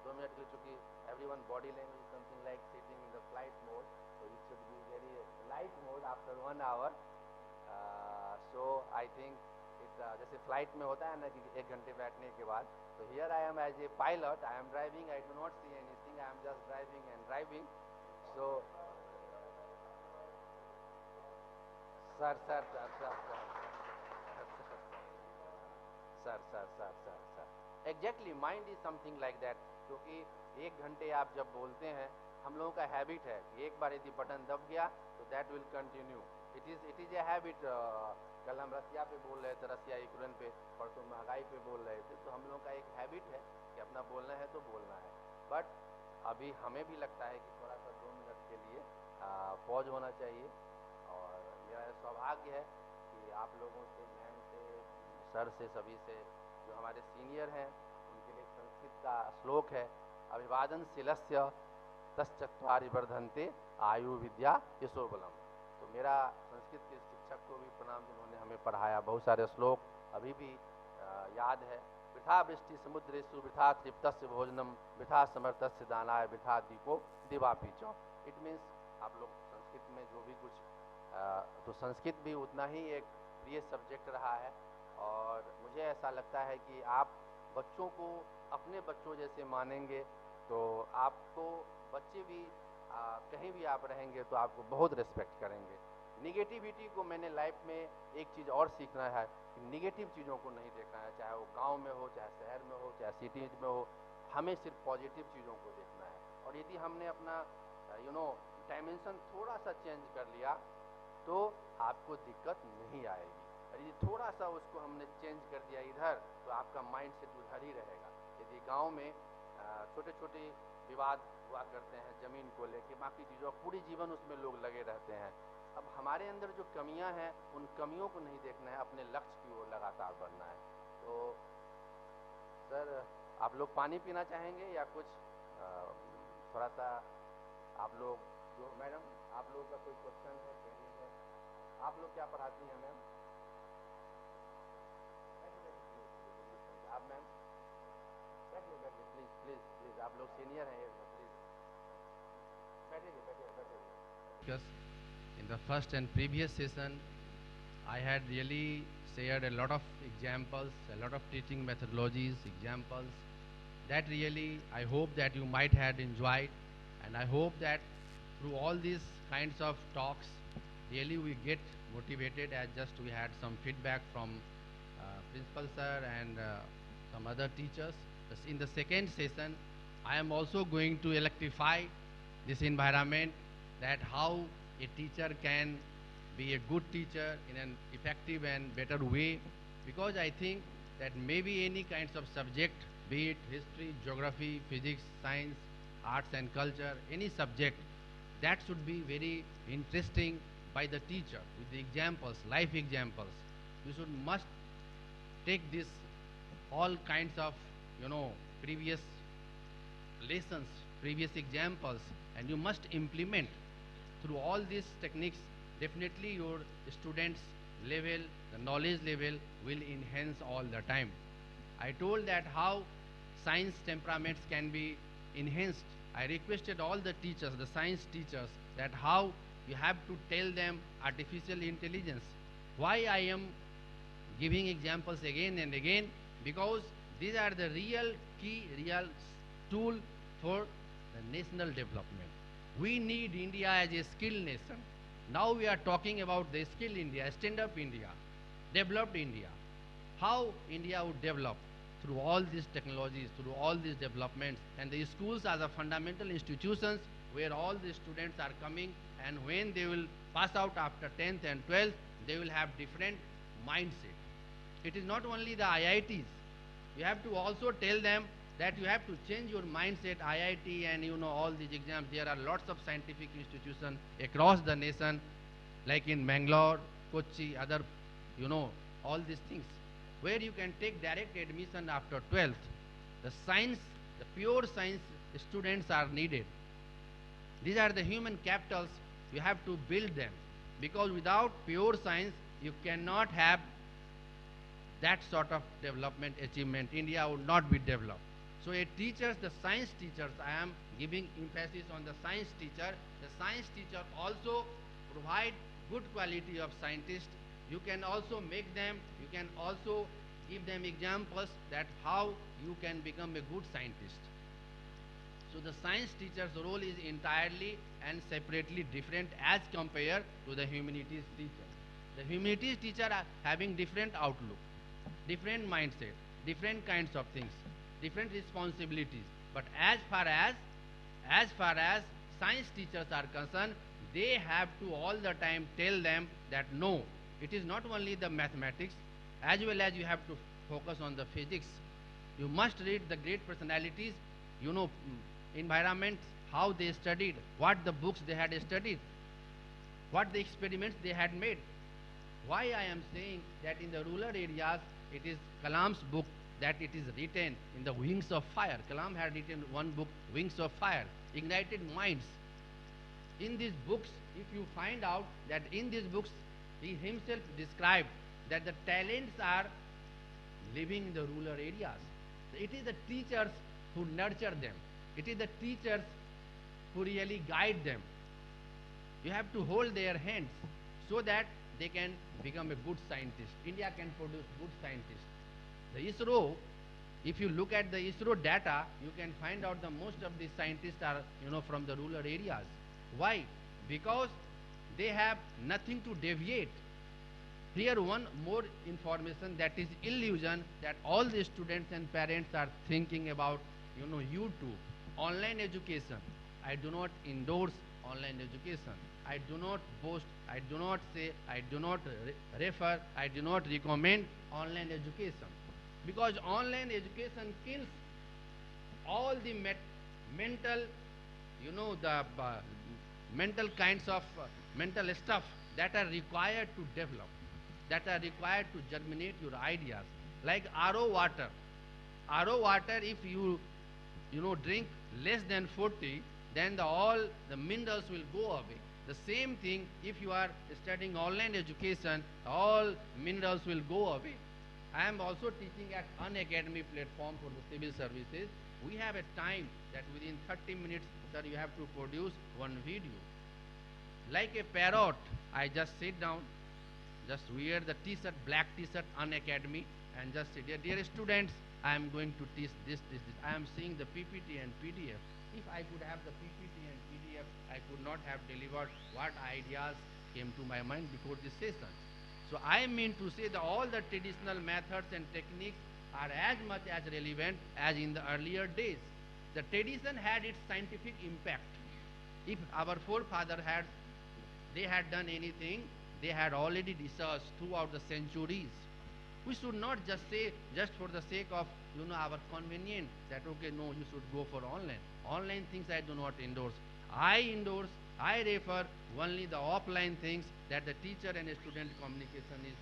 [SPEAKER 1] 2 मिनट के लिए, चूँकि everyone body language is something like sitting in the flight mode, so it should be very light mode after 1 hour. So I think जैसे फ्लाइट में होता है ना कि 1 घंटे बैठने के बाद, तो here I am as a pilot, I am driving, I do not see anything, I am just driving and driving. So sir exactly mind is something like that, क्योंकि 1 घंटे आप जब बोलते हैं, हम लोगों का हैबिट है कि एक बार यदि बटन दब गया तो that will continue. It is a habit. कल हम रसिया पे बोल रहे थे, रसिया यूक्रेन पे, परसों महंगाई पे बोल रहे थे, तो हम लोगों का एक हैबिट है कि अपना बोलना है तो बोलना है. बट अभी हमें भी लगता है कि थोड़ा सा 2 मिनट के लिए पॉज होना चाहिए. और मेरा सौभाग्य है कि आप लोगों से, मैम से, सर से, सभी से, जो हमारे सीनियर हैं, उनके लिए संस्कृत का श्लोक है, अभिवादन शिलस्य तश्चत्वारि वर्धन्ते आयु विद्या यशोबलम. तो मेरा संस्कृत के शिक्षक को भी प्रणाम, जिन्होंने हमें पढ़ाया. बहुत सारे श्लोक अभी भी याद है. वृथा वृष्टि समुद्रेषु वृथा तृप्तस्य भोजनम वृथा समर्थस्य दानाय वृथा दीपो दिवापीचो. इट मीन्स आप लोग संस्कृत में जो भी कुछ तो संस्कृत भी उतना ही एक प्रिय सब्जेक्ट रहा है. और मुझे ऐसा लगता है कि आप बच्चों को अपने बच्चों जैसे मानेंगे तो आपको बच्चे भी कहीं भी आप रहेंगे तो आपको बहुत रिस्पेक्ट करेंगे. निगेटिविटी को मैंने लाइफ में एक चीज़ और सीखना है कि निगेटिव चीज़ों को नहीं देखना है, चाहे वो गांव में हो, चाहे शहर में हो, चाहे सिटीज में हो, हमें सिर्फ पॉजिटिव चीज़ों को देखना है. और यदि हमने अपना डायमेंशन थोड़ा सा चेंज कर लिया तो आपको दिक्कत नहीं आएगी. और यदि थोड़ा सा उसको हमने चेंज कर दिया इधर, तो आपका माइंड सेट उधर ही रहेगा. यदि गाँव में छोटे छोटे विवाद हुआ करते हैं ज़मीन को लेके, बाकी चीज़ों, पूरी जीवन उसमें लोग लगे रहते हैं. अब हमारे अंदर जो कमियां हैं, उन कमियों को नहीं देखना है, अपने लक्ष्य की ओर लगातार बढ़ना है. तो सर, आप लोग पानी पीना चाहेंगे या कुछ थोड़ा सा आप लोग, जो मैडम आप लोग का कोई क्वेश्चन है, क्वेरी है? आप लोग क्या पढ़ाती हैं मैम? आप मैम बैठिए प्लीज़, आप लोग सीनियर हैं, प्लीज़ बैठिए. In the first and previous session, I had really shared a lot of examples, a lot of teaching methodologies, examples that really I hope that you might have enjoyed, and I hope that through all these kinds of talks, really we get motivated, as just we had some feedback from principal sir and some other teachers. In the second session, I am also going to electrify this environment, that how a teacher can be a good teacher in an effective and better way, because I think that maybe any kinds of subject, be it history, geography, physics, science, arts and culture, any subject, that should be very interesting by the teacher with the examples, life examples. You should must take this all kinds of, previous lessons, previous examples, and you must implement through all these techniques. Definitely your students level, the knowledge level will enhance all the time. I told that how science temperaments can be enhanced. I requested all the teachers, the science teachers, that how you have to tell them artificial intelligence. Why I am giving examples again and again? Because these are the real key, real tool for the national development. We need India as a skilled nation. Now we are talking about the skilled India, stand-up India, developed India. How India would develop through all these technologies, through all these developments, and the schools are the fundamental institutions where all the students are coming, and when they will pass out after 10th and 12th, they will have different mindset. It is not only the IITs. You have to also tell them that you have to change your mindset. IIT and all these exams, there are lots of scientific institutions across the nation, like in Bangalore, Kochi, other, all these things, where you can take direct admission after 12th. The science, the pure science students are needed. These are the human capitals. You have to build them, because without pure science, you cannot have that sort of development achievement. India would not be developed. So a teachers, the science teachers, I am giving emphasis on the science teacher. The science teacher also provide good quality of scientists. You can also make them, you can also give them examples that how you can become a good scientist. So the science teacher's role is entirely and separately different as compared to the humanities teacher. The humanities teacher are having different outlook, different mindset, different kinds of things, different responsibilities. But as far as science teachers are concerned, they have to all the time tell them that no, it is not only the mathematics, as well as you have to focus on the physics. You must read the great personalities, environments, how they studied, what the books they had studied, what the experiments they had made. Why I am saying that in the rural areas, it is Kalam's book that it is written in the Wings of Fire. Kalam had written one book, Wings of Fire, Ignited Minds. In these books, if you find out that in these books, he himself described that the talents are living in the rural areas. It is the teachers who nurture them. It is the teachers who really guide them. You have to hold their hands so that they can become a good scientist. India can produce good scientists. The ISRO, if you look at the ISRO data, you can find out the most of these scientists are, from the rural areas. Why? Because they have nothing to deviate. Here one more information, that is illusion, that all the students and parents are thinking about, YouTube, online education. I do not endorse online education. I do not boast, I do not say, I do not refer, I do not recommend online education. Because online education kills all the mental, the mental kinds of mental stuff that are required to develop, that are required to germinate your ideas. Like RO water. RO water, if you drink less than 40, then all the minerals will go away. The same thing, if you are studying online education, all minerals will go away. I am also teaching at Unacademy platform for the civil services. We have a time that within 30 minutes, sir, you have to produce one video. Like a parrot, I just sit down, just wear the t-shirt, black t-shirt, Unacademy, and just sit there. Dear students, I am going to teach this. I am seeing the PPT and PDF. If I could have the PPT and PDF I could not have delivered what ideas came to my mind before this session. So I mean to say that all the traditional methods and techniques are as much as relevant as in the earlier days. The tradition had its scientific impact. If our forefathers had done anything, they had already researched throughout the centuries. We should not just say, just for the sake of our convenience, that okay, no, you should go for online. Online things I do not endorse. I refer only the offline things, that the teacher and student communication is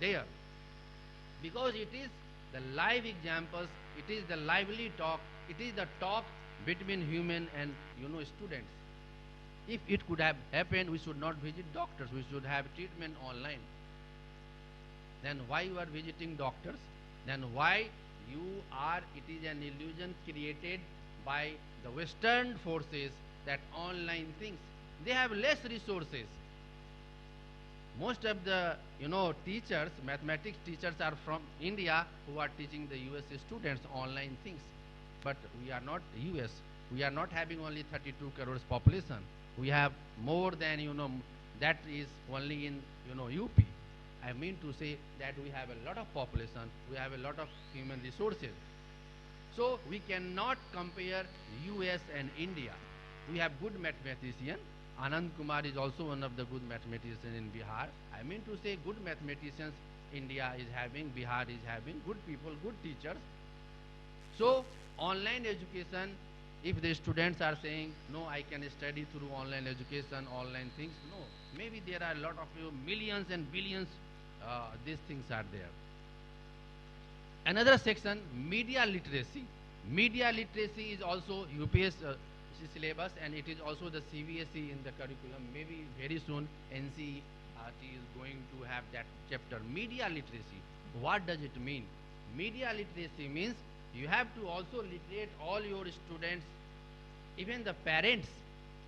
[SPEAKER 1] there, because it is the live examples, it is the lively talk, it is the talk between human and students. If it could have happened, we should not visit doctors, we should have treatment online. Then why you are visiting doctors? Then why it is an illusion created by the Western forces, that online things, they have less resources. Most of the teachers, mathematics teachers, are from India, who are teaching the US students online things. But we are not US. We are not having only 32 crores population. We have more than that is only in UP. I mean to say that we have a lot of population, we have a lot of human resources. So we cannot compare US and India. We have good mathematicians. Anand Kumar is also one of the good mathematicians in Bihar. I mean to say good mathematicians India is having, Bihar is having, good people, good teachers. So online education, if the students are saying, no, I can study through online education, online things, no. Maybe there are a lot of millions and billions, these things are there. Another section, media literacy. Media literacy is also UPS syllabus, and it is also the CBSE in the curriculum. Maybe very soon NCERT is going to have that chapter. Media literacy. What does it mean? Media literacy means you have to also literate all your students, even the parents,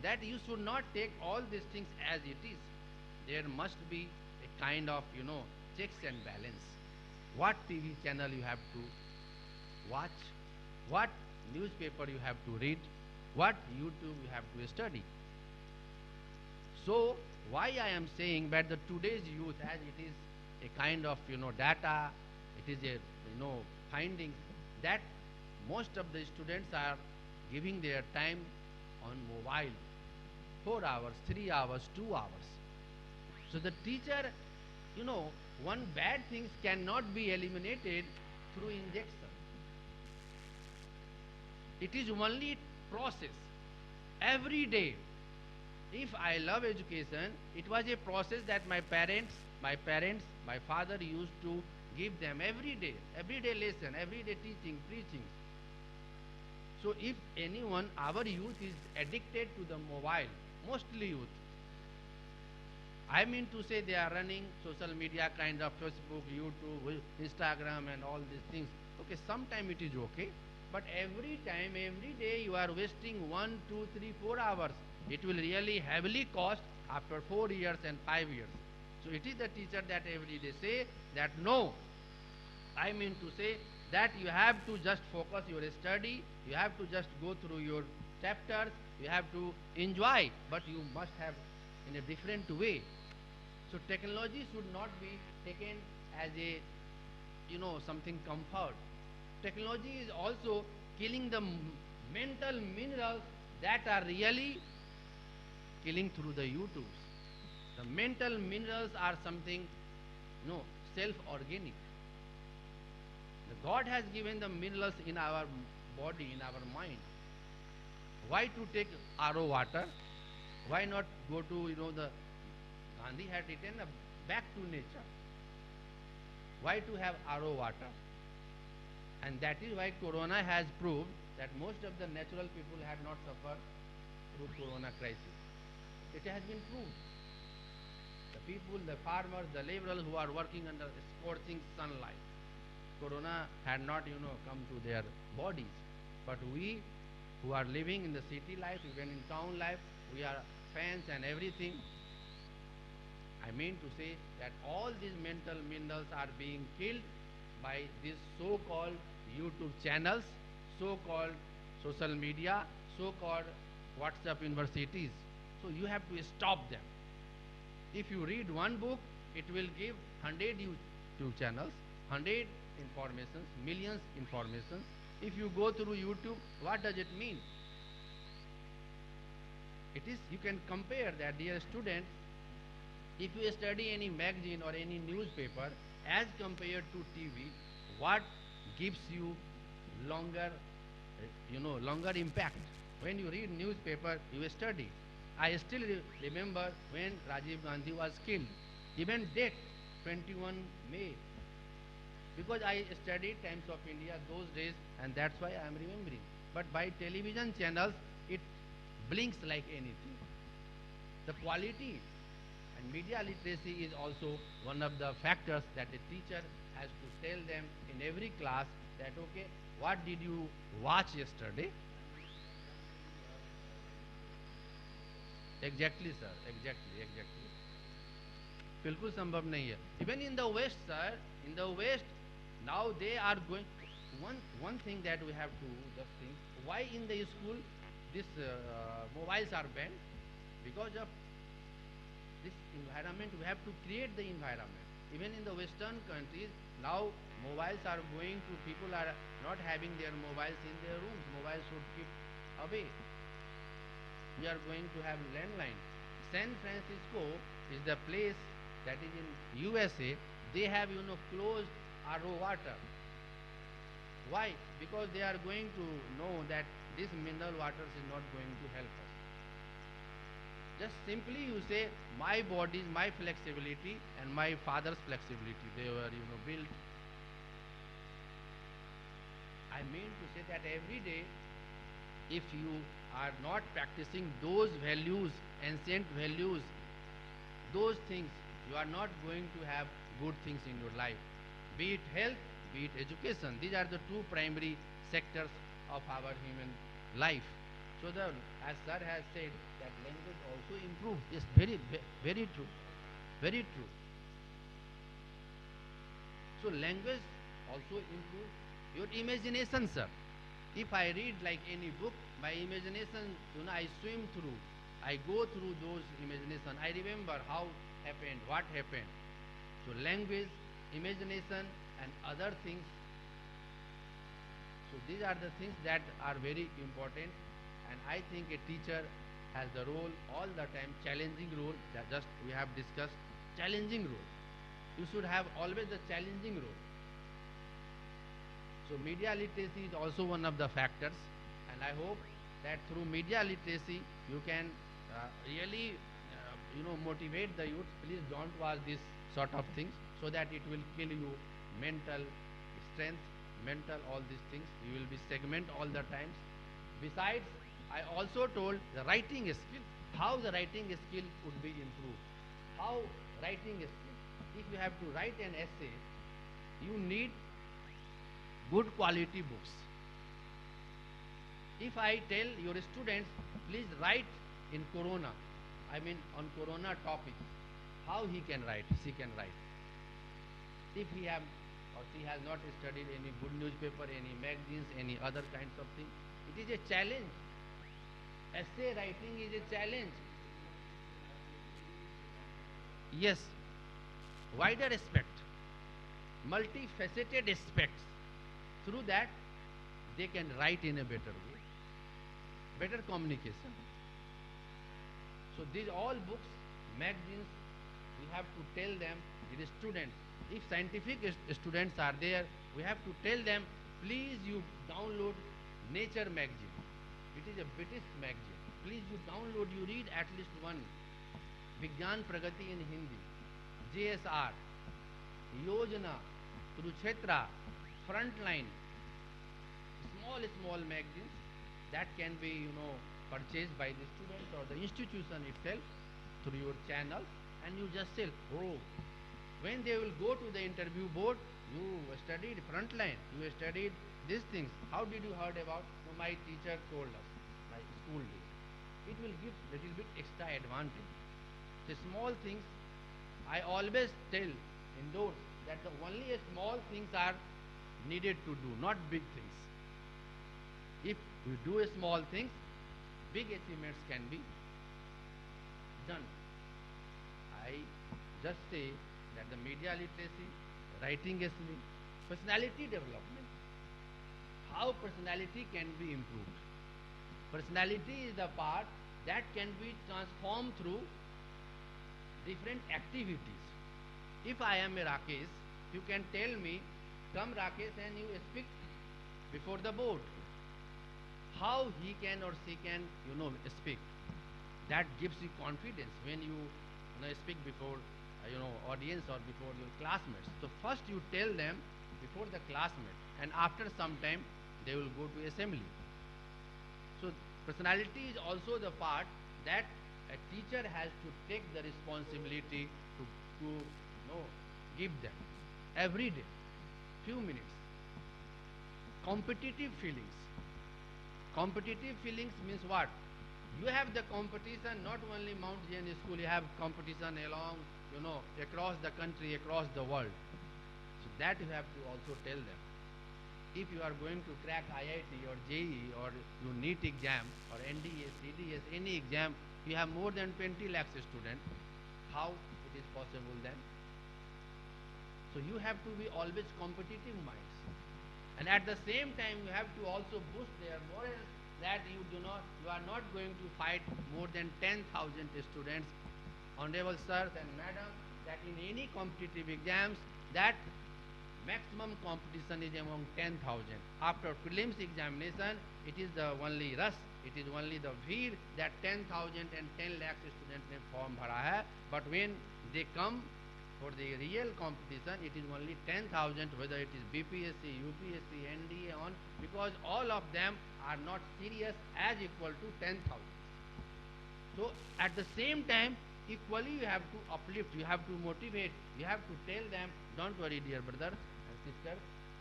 [SPEAKER 1] that you should not take all these things as it is. There must be a kind of checks and balance. What TV channel you have to watch, what newspaper you have to read, what YouTube you have to study. So why I am saying that the today's youth, as it is a kind of data, it is a finding that most of the students are giving their time on mobile, 4 hours, 3 hours, 2 hours. So the teacher, one bad thing cannot be eliminated through injection. It is only process. Every day, if I love education, it was a process that my father used to give them every day lesson, every day teaching, preaching. So if anyone, our youth is addicted to the mobile, mostly youth. I mean to say they are running social media kind of Facebook, YouTube, Instagram and all these things. Okay, sometime it is okay. But every time, every day you are wasting 1, 2, 3, 4 hours. It will really heavily cost after 4 years and 5 years. So it is the teacher that every day say that no, I mean to say that you have to just focus your study, you have to just go through your chapters, you have to enjoy, but you must have in a different way. So technology should not be taken as a something comfort. Technology is also killing the mental minerals that are really killing through the YouTubes. The mental minerals are something self-organic. The God has given the minerals in our body, in our mind. Why to take RO water? Why not go to the Gandhi had written back to nature. Why to have RO water? And that is why Corona has proved that most of the natural people had not suffered through Corona crisis. It has been proved. The people, the farmers, the laborers who are working under scorching sunlight, Corona had not, come to their bodies. But we who are living in the city life, even in town life, we are fans and everything. I mean to say that all these mental minerals are being killed by these so-called YouTube channels, so-called social media, so-called WhatsApp universities. So you have to stop them. If you read one book, it will give 100 YouTube channels, 100 informations, millions informations. If you go through YouTube, what does it mean? It is, you can compare that, dear student, if you study any magazine or any newspaper as compared to TV, what gives you longer, longer impact? When you read newspaper, you study. I still remember when Rajiv Gandhi was killed. Even date, 21 May. Because I studied Times of India those days, and that's why I am remembering. But by television channels, it blinks like anything. The quality and media literacy is also one of the factors that a teacher has to tell them in every class that, okay, what did you watch yesterday? Exactly, sir. Exactly. बिल्कुल संभव नहीं है. Even in the West, sir, in the West, now they are going. One thing that we have to just think: why in the school this mobiles are banned? Because of this environment, we have to create the environment. Even in the Western countries, now mobiles are going to, people are not having their mobiles in their rooms. Mobiles should keep away. We are going to have landline. San Francisco is the place that is in USA. They have, closed RO water. Why? Because they are going to know that this mineral water is not going to help us. Just simply you say, my body, my flexibility and my father's flexibility, they were, built. I mean to say that every day, if you are not practicing those values, ancient values, those things, you are not going to have good things in your life. Be it health, be it education. These are the two primary sectors of our human life. So as sir has said, that language also improves. Yes, very true. Very true. So language also improves your imagination, sir. If I read like any book, my imagination, I swim through. I go through those imagination. I remember how happened, what happened. So language, imagination and other things. So these are the things that are very important, and I think a teacher has the role all the time, challenging role, that just we have discussed, challenging role. You should have always the challenging role. So media literacy is also one of the factors, and I hope that through media literacy you can really motivate the youth. Please don't watch this sort of things, so that it will kill you mental strength, mental all these things. You will be segment all the times. Besides, I also told the writing skill, how the writing skill would be improved. How writing skill? If you have to write an essay, you need good quality books. If I tell your students, please write in Corona, I mean on Corona topic, how he can write, she can write. If he have or she has not studied any good newspaper, any magazines, any other kinds of thing, it is a challenge. Essay writing is a challenge. Yes, wider aspect, multifaceted aspects. Through that, they can write in a better way, better communication. So these all books, magazines, we have to tell them, the students, if scientific students are there, we have to tell them, please you download Nature magazine. It is a British magazine. Please you download, you read at least one. Vigyan Pragati in Hindi, JSR, Yojana, Kurukshetra, Frontline, small magazines that can be, purchased by the student or the institution itself through your channel, and you just say, oh, when they will go to the interview board, you studied Frontline, you studied these things. How did you heard about? So my teacher told us, my school days. It will give little bit extra advantage. The small things, I always tell indoors that the only small things are needed to do, not big things. If you do a small things, big achievements can be done. I just say that the media literacy, writing skill, personality development, how personality can be improved. Personality is the part that can be transformed through different activities. If I am a Rakesh, you can tell me, come Rakesh and you speak before the board. How he can or she can, speak. That gives you confidence when you, speak before, audience or before your classmates. So first you tell them before the classmates, and after some time they will go to assembly. So personality is also the part that a teacher has to take the responsibility to give them every day, few minutes. Competitive feelings. Competitive feelings means what? You have the competition not only Mount Jain School, you have competition along, across the country, across the world. So that you have to also tell them. If you are going to crack IIT or JEE or your NEET exam or NDA, CDS, any exam, you have more than 20 lakhs students. How it is possible then? So you have to be always competitive minds. And at the same time, you have to also boost their morale that you are not going to fight more than 10,000 students. Honorable sirs and madam, that in any competitive exams, that maximum competition is among 10,000. After prelims examination, it is the only rush, it is only the veer that 10,000 and 10 lakh students ने form भरा है. But when they come for the real competition, it is only 10,000, whether it is BPSC, UPSC, NDA on, because all of them are not serious as equal to 10,000. So at the same time, equally you have to uplift, you have to motivate, you have to tell them, don't worry dear brother and sister,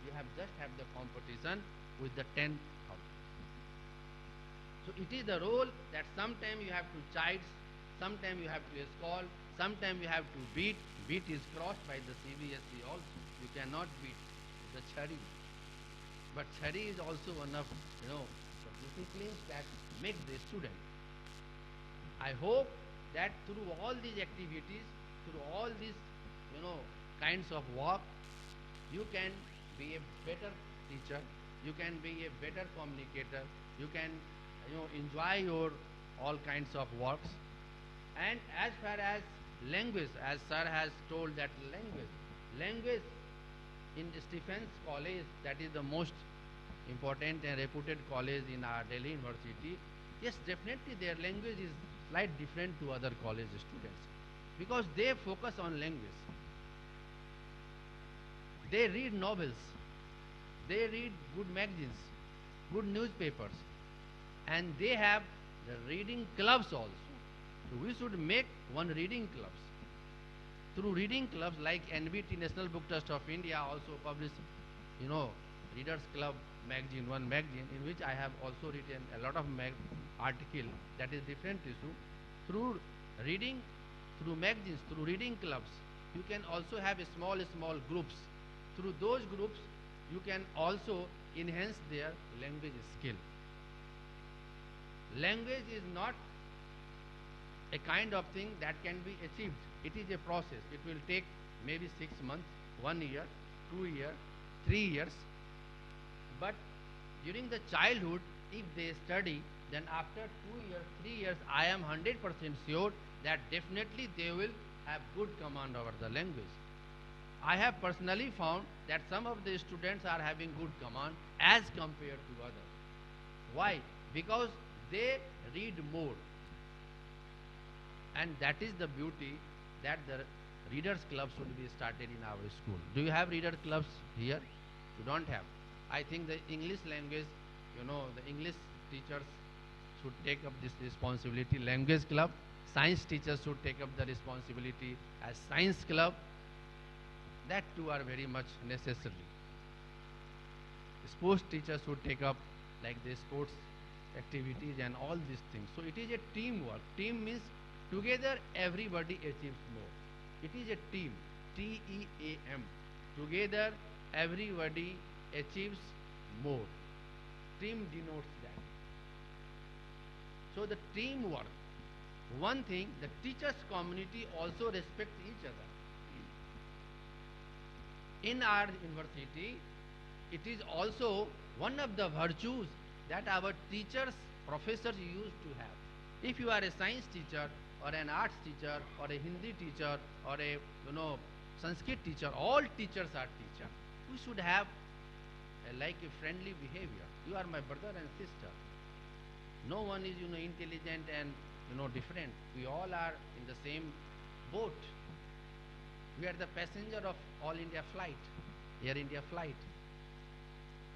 [SPEAKER 1] you have just have the competition with the 10,000. So it is the role that sometimes you have to chide, sometimes you have to scold, sometimes you have to beat. Beat is crossed by the CBSE also. You cannot beat the chari. But chari is also one of, the disciplines that make the student. I hope that through all these activities, through all these, kinds of work, you can be a better teacher, you can be a better communicator, you can, enjoy your all kinds of works. And as far as language, as sir has told that language in Stephens College, that is the most important and reputed college in our Delhi University, yes, definitely their language is slightly different to other college students because they focus on language. They read novels, they read good magazines, good newspapers, and they have the reading clubs also. So we should make one reading clubs. Through reading clubs like NBT, National Book Trust of India, also publish, Readers Club magazine, one magazine in which I have also written a lot of article that is different issue. Through reading, through magazines, through reading clubs, you can also have a small groups. Through those groups, you can also enhance their language skill. Language is not a kind of thing that can be achieved. It is a process. It will take maybe 6 months, 1 year, 2 years, 3 years. But during the childhood, if they study, then after 2 years, 3 years, I am 100% sure that definitely they will have good command over the language. I have personally found that some of the students are having good command as compared to others. Why? Because they read more. And that is the beauty that the readers club should be started in our school. Do you have reader clubs here? You don't have. I think the English language, the English teachers should take up this responsibility. Language club, science teachers should take up the responsibility as science club. That too are very much necessary. Sports teachers should take up like the sports activities and all these things. So it is a teamwork. Team means together everybody achieves more. It is a team, T-E-A-M. Together everybody achieves more. Team denotes that. So the teamwork. One thing, the teachers community also respects each other. In our university, it is also one of the virtues that our teachers, professors used to have. If you are a science teacher or an arts teacher or a Hindi teacher or a Sanskrit teacher, all teachers are teachers. We should have like a friendly behavior. You are my brother and sister. No one is intelligent and different. We all are in the same boat. We are the passenger of All India flight, Air India flight.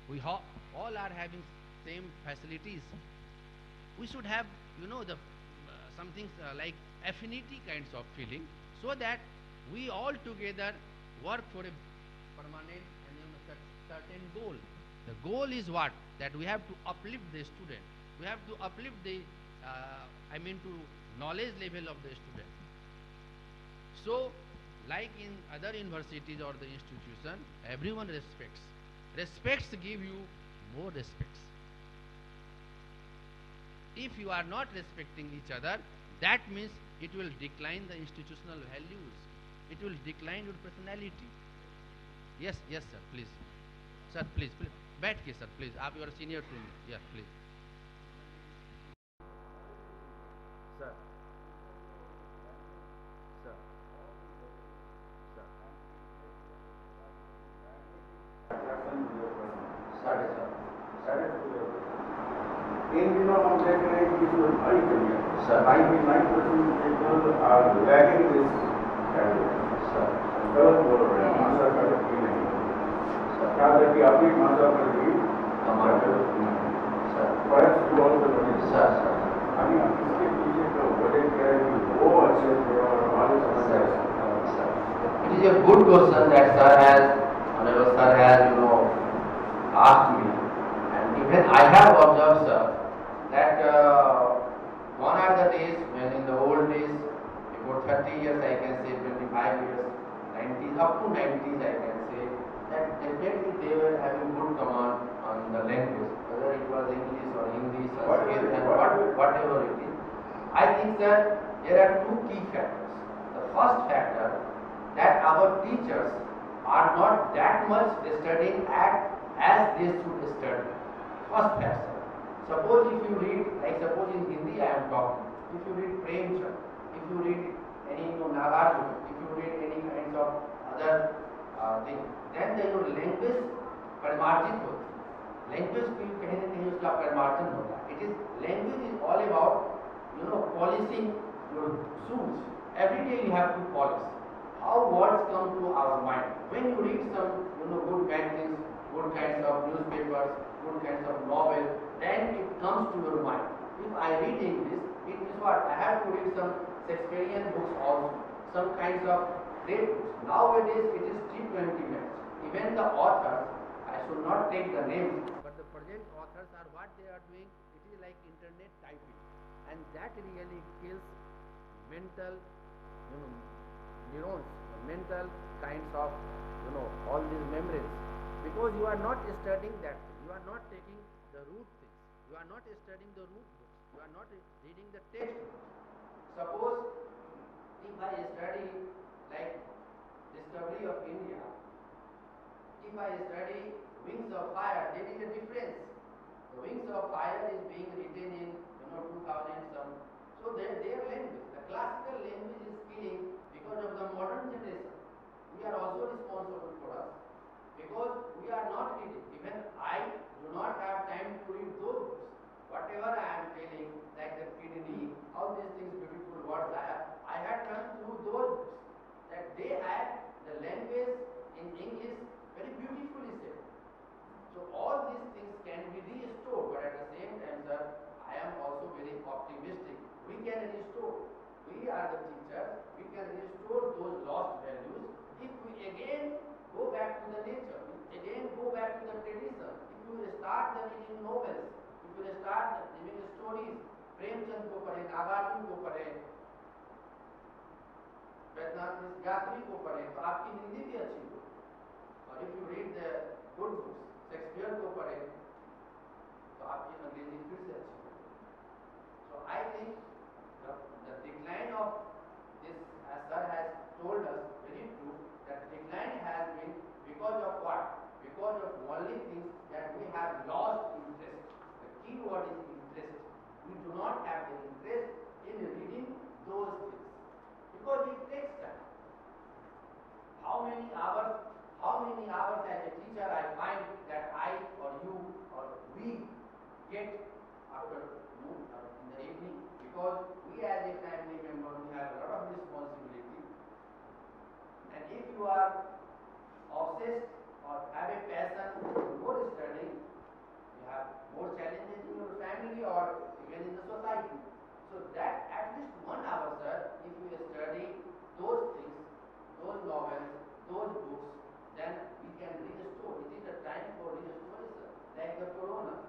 [SPEAKER 1] We all are having same facilities. We should have the something like affinity kinds of feeling, so that we all together work for a permanent and certain goal. The goal is what? That we have to uplift the student. We have to uplift the to knowledge level of the student. So like in other universities or the institution, everyone respects. Respects give you more respects. If you are not respecting each other, that means it will decline the institutional values. It will decline your personality. Yes, yes, sir, please. Sir, please. बैठिए sir, please. आप you are senior to me. Yes, please. Sir. Sir. Sir.
[SPEAKER 2] In technique, this was very clear. 99% people are lacking this गलत बोल रहे हैं भाषा का की नहीं क्या कि अपनी भाषा पर भी perhaps you also notice I mean इसके पीछे का वजह क्या है कि वो अच्छे थे और हमारे समझ
[SPEAKER 1] It is a good question that honorable sir has asked me, and even I have observed, sir, that gone are the days when in the old days, before 30 years, I can say 25 years, 90s, up to 90s, I can say, that definitely they were having good command on the language, whether it was English or Hindi, Sanskrit, and whatever it is. I think that there are two key factors. The first factor, that our teachers are not that much studying as they should study. First factor. Suppose if you read, like suppose in Hindi I am talking, if you read Premchand, if you read any Nagarjuna, if you read any kinds of other thing, then your language परिमार्जित होती है. Language की कहीं ना कहीं उसका परिमार्जन होता है. It is language is all about polishing your shoes. Every day you have to polish. How words come to our mind when you read some good magazines, good kinds of newspapers, good kinds of novels, then it comes to your mind. If I read English, it means what? I have to read some Shakespearean books also, some kinds of great books. Nowadays it is T20 minutes. Even the authors, I should not take the names, but the present authors are what they are doing. It is like internet typing, and that really kills mental neurons, mental kinds of all these memories, because you are not studying that thing. You are not taking the root things. You are not studying the root books. You are not reading the text. Suppose if I study like Discovery of India, if I study Wings of Fire, there is a difference. The Wings of Fire is being written in 2000 some. So their language, the classical language is killing because of the modern generation. We are also responsible for us, because we are not reading. Even I do not have time to read those books. Whatever I am telling, like the kidney, all these things, beautiful words I had learned through those books, that they had the language in English very beautifully said. So all these things can be restored, but at the same time, sir, I am also very optimistic. We can restore. We are the teachers. We can restore those lost values if we again go back to the nature, again go back to the tradition. If we start the reading novels, if we start reading stories, Premchand को पढ़े, नागार्जुन को पढ़े, वैद्यनाथ यात्री को पढ़े, तो आपकी हिंदी भी अच्छी हो. और if you read the good books, Shakespeare को पढ़े, तो आपकी अंग्रेजी फिर से अच्छी हो. So I think the decline of this, as sir has told us, very true, that decline has been because of what? Because of only things that we have lost interest. The key word is interest. We do not have the interest in reading those things because it takes time. How many hours as a teacher I find that I or you or we get after noon or in the evening, because we as a family member we have a lot of responsibility, and if you are obsessed or have a passion for more studying, you have more challenges in your family or even in the society. So that at least 1 hour, sir, if you study those things, those novels, those books, then we can restore. It is a time for restoration, like the corona.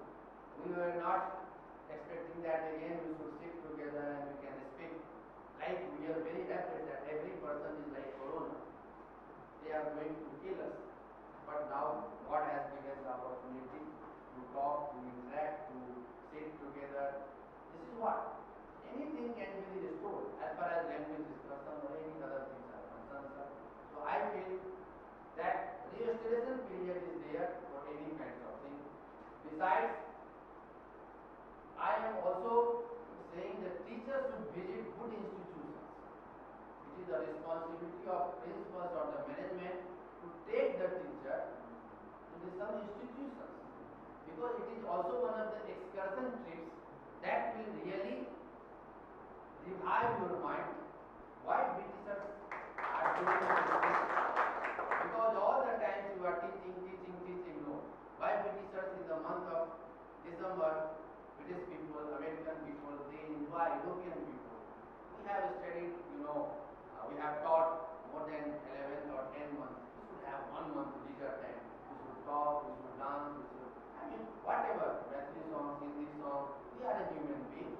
[SPEAKER 1] We were not expecting that again we should sit together and we can speak. Like we are very afraid that every person is like corona. They are going to kill us. But now God has given the opportunity to talk, to interact, to sit together. This is what? Anything can be restored as far as language is concerned or any other things are concerned, sir. So I feel that restoration period is there for any kinds of thing. Besides, I am also saying that teachers should visit good institutions. It is the responsibility of principals or the management to take the teacher to some institutions, because it is also one of the excursion trips that will really revive your mind. Why Britishers are doing this? Because all the times you are teaching, no. Why Britishers in the month of December, British people, American people, they enjoy European people. We have studied, we have taught more than 11 or 10 months. We should have 1 month leisure time. We should talk, we should dance, whatever, Methali songs, Hindi songs, we are a human being.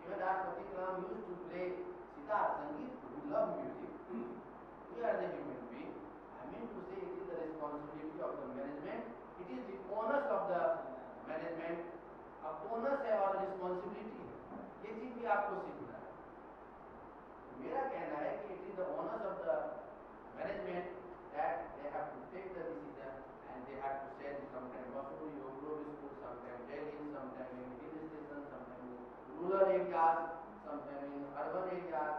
[SPEAKER 1] Even Rashtrapati Kalam used to play sitar, sangeet, we love music. We are the human being. I mean to say it is the responsibility of the management. It is the onus of the management. अब owners है और responsibility है, ये चीज भी आपको सीखना है. मेरा कहना है कि it is the owners of the management that they have to take the decision and they have to send sometime Mussoorie or global school, sometimes Delhi, sometimes in hill station, sometimes in rural areas, sometimes in urban areas,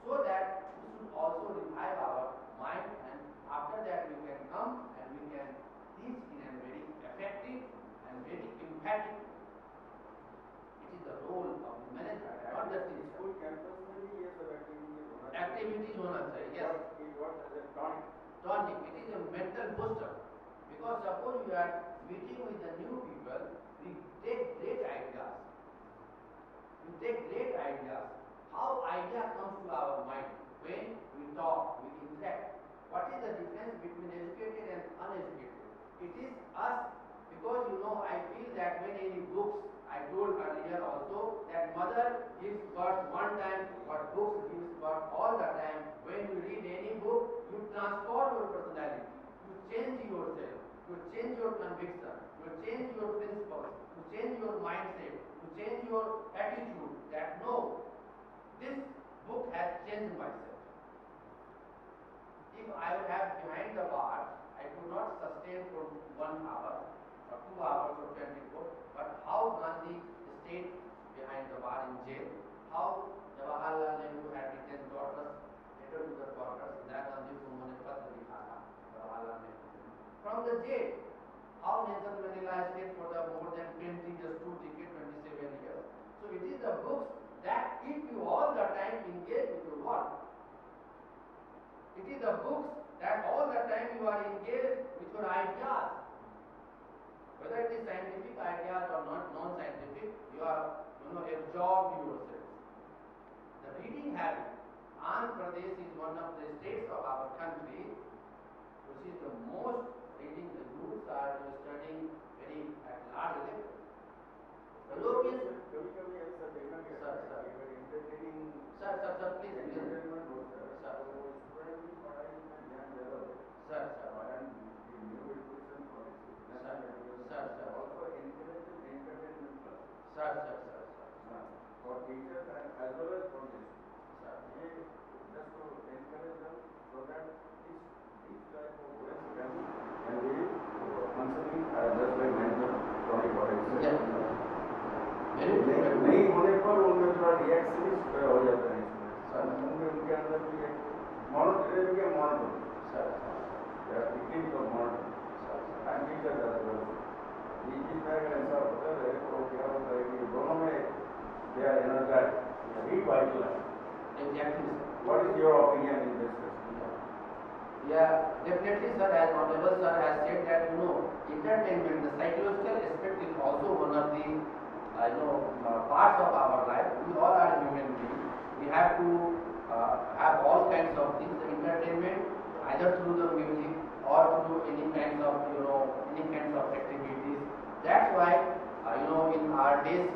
[SPEAKER 1] so that we should also revive our mind, and after that we can come and we can teach in a very effective and very emphatic. It is the role of the manager, not the teacher.
[SPEAKER 2] School campus में भी ये सब
[SPEAKER 1] activities होना चाहिए. Yes.
[SPEAKER 2] What as a tonic.
[SPEAKER 1] Tonic. It is a mental booster. Because suppose you are meeting with the new people, we take great ideas. We take great ideas. How idea comes to our mind when we talk, we interact. What is the difference between educated and uneducated? It is us, because I feel that when any books, I told earlier also that mother gives birth one time, but books gives birth all the time. When you read any book, you transform your personality, you change yourself, you change your conviction, you change your principles, you change your mindset, you change your attitude that no, this book has changed myself. If I would have behind the bar, I could not sustain for 1 hour or 2 hours or 24, but how Gandhi stayed behind the bar in jail, how Jawaharlal Nehru had written letter to the daughters, Indira Gandhi को उन्होंने पत्र लिखा था Jawaharlal Nehru from the jail, how Nelson Mandela stayed for the more than 20 years, 2 decades, 27 years. So it is the books that keep you all the time engaged with your work. It is the books that all the time you are engaged with your ideas. Whether it is scientific ideas or not non-scientific, you are absorbed yourself. The reading habit. Andhra Pradesh is one of the states of our country which is the most reading. The youths are studying very at large level. The Europeans.
[SPEAKER 2] कभी-कभी ऐसा देखा गया है कि अगर entertaining
[SPEAKER 1] sir, please.
[SPEAKER 2] entertainment होता है,
[SPEAKER 1] Sir.
[SPEAKER 2] तो student की पढ़ाई में ध्यान ज़्यादा होता है.
[SPEAKER 1] Sir.
[SPEAKER 2] And the new education policy.
[SPEAKER 1] Sir.
[SPEAKER 2] Also encourages entertainment plus.
[SPEAKER 1] Sir.
[SPEAKER 2] एक स्विच हो जाता है इसमें उनके अंदर भी एक मॉनिटर के monitor technique of monitor and teacher as well इसमें अगर ऐसा होता है तो क्या होता है कि दोनों में they are energized revitalized.
[SPEAKER 1] Exactly, sir.
[SPEAKER 2] What is your opinion in this?
[SPEAKER 1] Yeah, definitely, sir. As Honorable Sir has said that entertainment, the psychological aspect is also one of the parts of our life. We all are human beings. We have to have all kinds of things, the entertainment, either through the music or through any kinds of activities. That's why in our days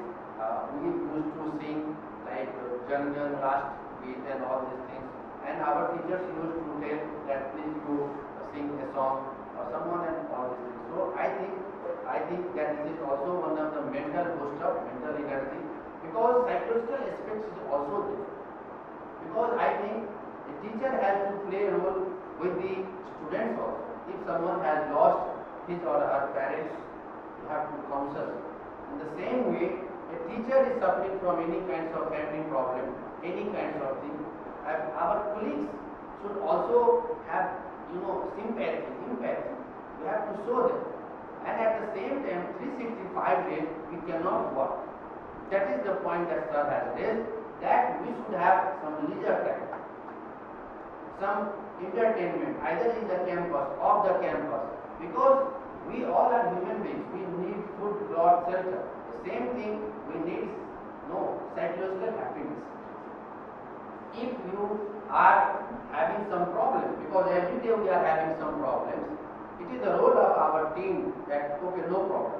[SPEAKER 1] we used to sing like Jangan Rashtra Geet and all these things. And our teachers used to tell that please you sing a song or someone and all these things. So I think that this is also one of the mental booster, mental energy, because psychological aspects is also there. Because I think a teacher has to play a role with the students also. If someone has lost his or her parents, you have to counsel. In the same way, a teacher is suffering from any kinds of family problem, any kinds of thing. Our colleagues should also have sympathy, empathy. We have to show them. And at the same time, 365 days we cannot work. That is the point that Sir has raised, that we should have some leisure time, some entertainment, either in the campus, off the campus, because we all are human beings. We need food, cloth, shelter. The same thing, we need psychological happiness. If you are having some problem, because every day we are having some problems, it is the role of our team that okay, no problem,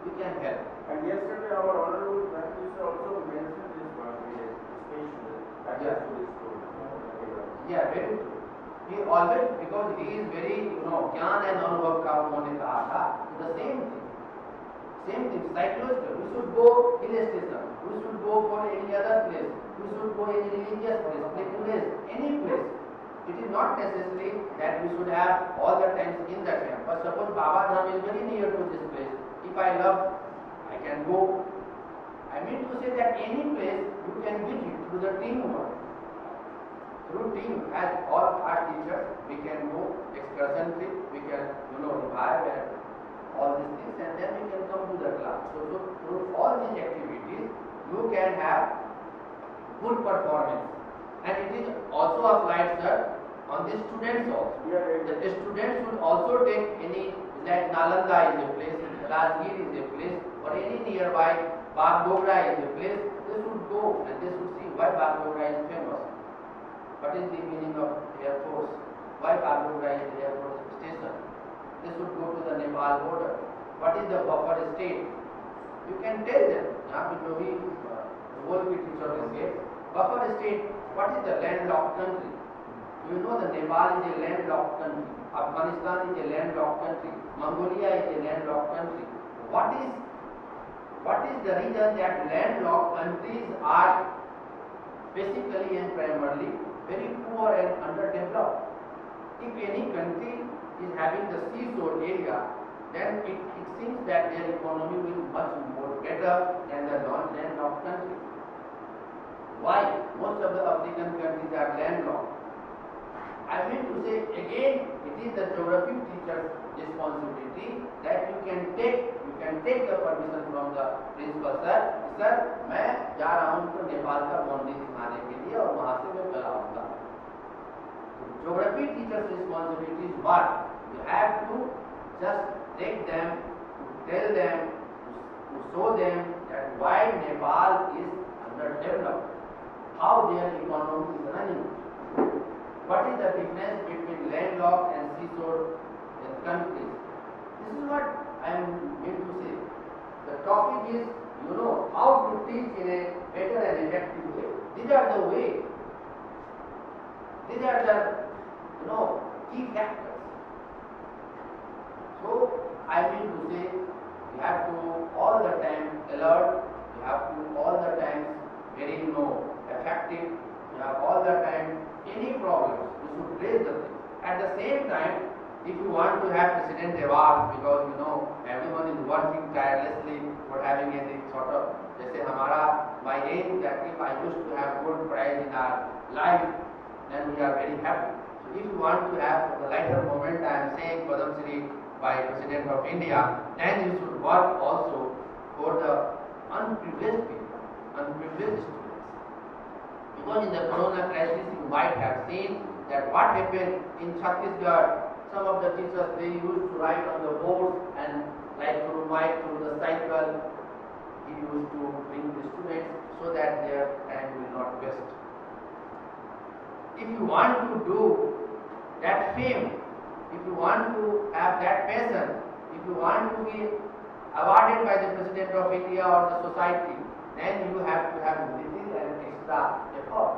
[SPEAKER 1] we can help.
[SPEAKER 2] And yesterday our honorable Prime Minister also mentioned this one especially attached to this school.
[SPEAKER 1] Yeah, very true. He always, because he is very ज्ञान and अनुभव का उन्होंने कहा था, the same thing. Psychological. We should go hill station. We should go for any other place. We should go any religious place, any place. It is not necessary that we should have all the times in the campus. Suppose Baba Dham is very near to this place. If I love, I can go. I mean to say that any place you can visit through the teamwork. Through team, as all our teachers, we can go excursion trip. We can revive and all these things, and then we can come to the class. So through all these activities, you can have good performance. And it is also applied, sir, on the students also. The students should also take any, like Nalanda is a place, Rajgir is a place, or any nearby, Bagdogra is a place. They should go and they should see why Bagdogra is famous. What is the meaning of Air Force? Why Bagdogra is the Air Force station? They should go to the Nepal border. What is the buffer state? You can tell them. यहाँ पे जो भी वो भी teacher होंगे. Buffer state. What is the landlocked country? You know the Nepal is a landlocked country. Afghanistan is a landlocked country. Mongolia is a landlocked country. What is the reason that landlocked countries are basically and primarily very poor and underdeveloped? If any country is having the seashore area, then it seems that their economy will be much more better than the non-landlocked country. Why? Most of the African countries are landlocked. I mean to say again, it is the geography teacher's responsibility that you can take the permission from the principal, sir, मैं जा रहा हूँ तो नेपाल का boundary दिखाने के लिए और वहाँ से मैं चला आऊँगा. Geography teacher's responsibility is what? You have to just take them, to tell them, to show them that why Nepal is underdeveloped, how their economy is running. What is the difference between landlocked and seashore countries? This is what I am going to say. The topic is, how to teach in a better and effective way. These are the way. These are the, key factors. So, I mean to say, you have to all the time alert, you have to all the time very, effective, you have all the time any problems, you should raise the thing. At the same time, if you want to have President Awards, because everyone is working tirelessly for having any sort of जैसे हमारा my aim that if I used to have good prize in our life, then we are very happy. So if you want to have the lighter moment, I am saying Padam Shri by President of India, then you should work also for the unprivileged people, unprivileged students. Because in the corona crisis, you might have seen that what happened in Chhattisgarh, some of the teachers, they used to write on the board and like through mic, through the cycle, he used to bring the students so that their time will not waste. If you want to do that fame, if you want to have that passion, if you want to be awarded by the President of India or the society, then you have to have little and extra effort.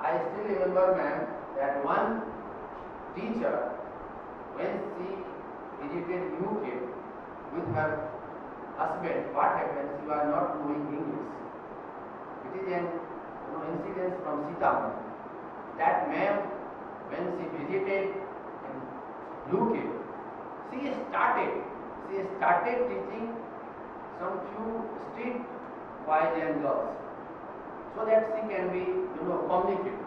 [SPEAKER 1] I still remember, ma'am, that one teacher, when she visited UK with her husband, what happened? She was not knowing English. It is an incident from Sita. That ma'am, when she visited in UK, she started teaching some few street boys and girls, so that she can be, communicate.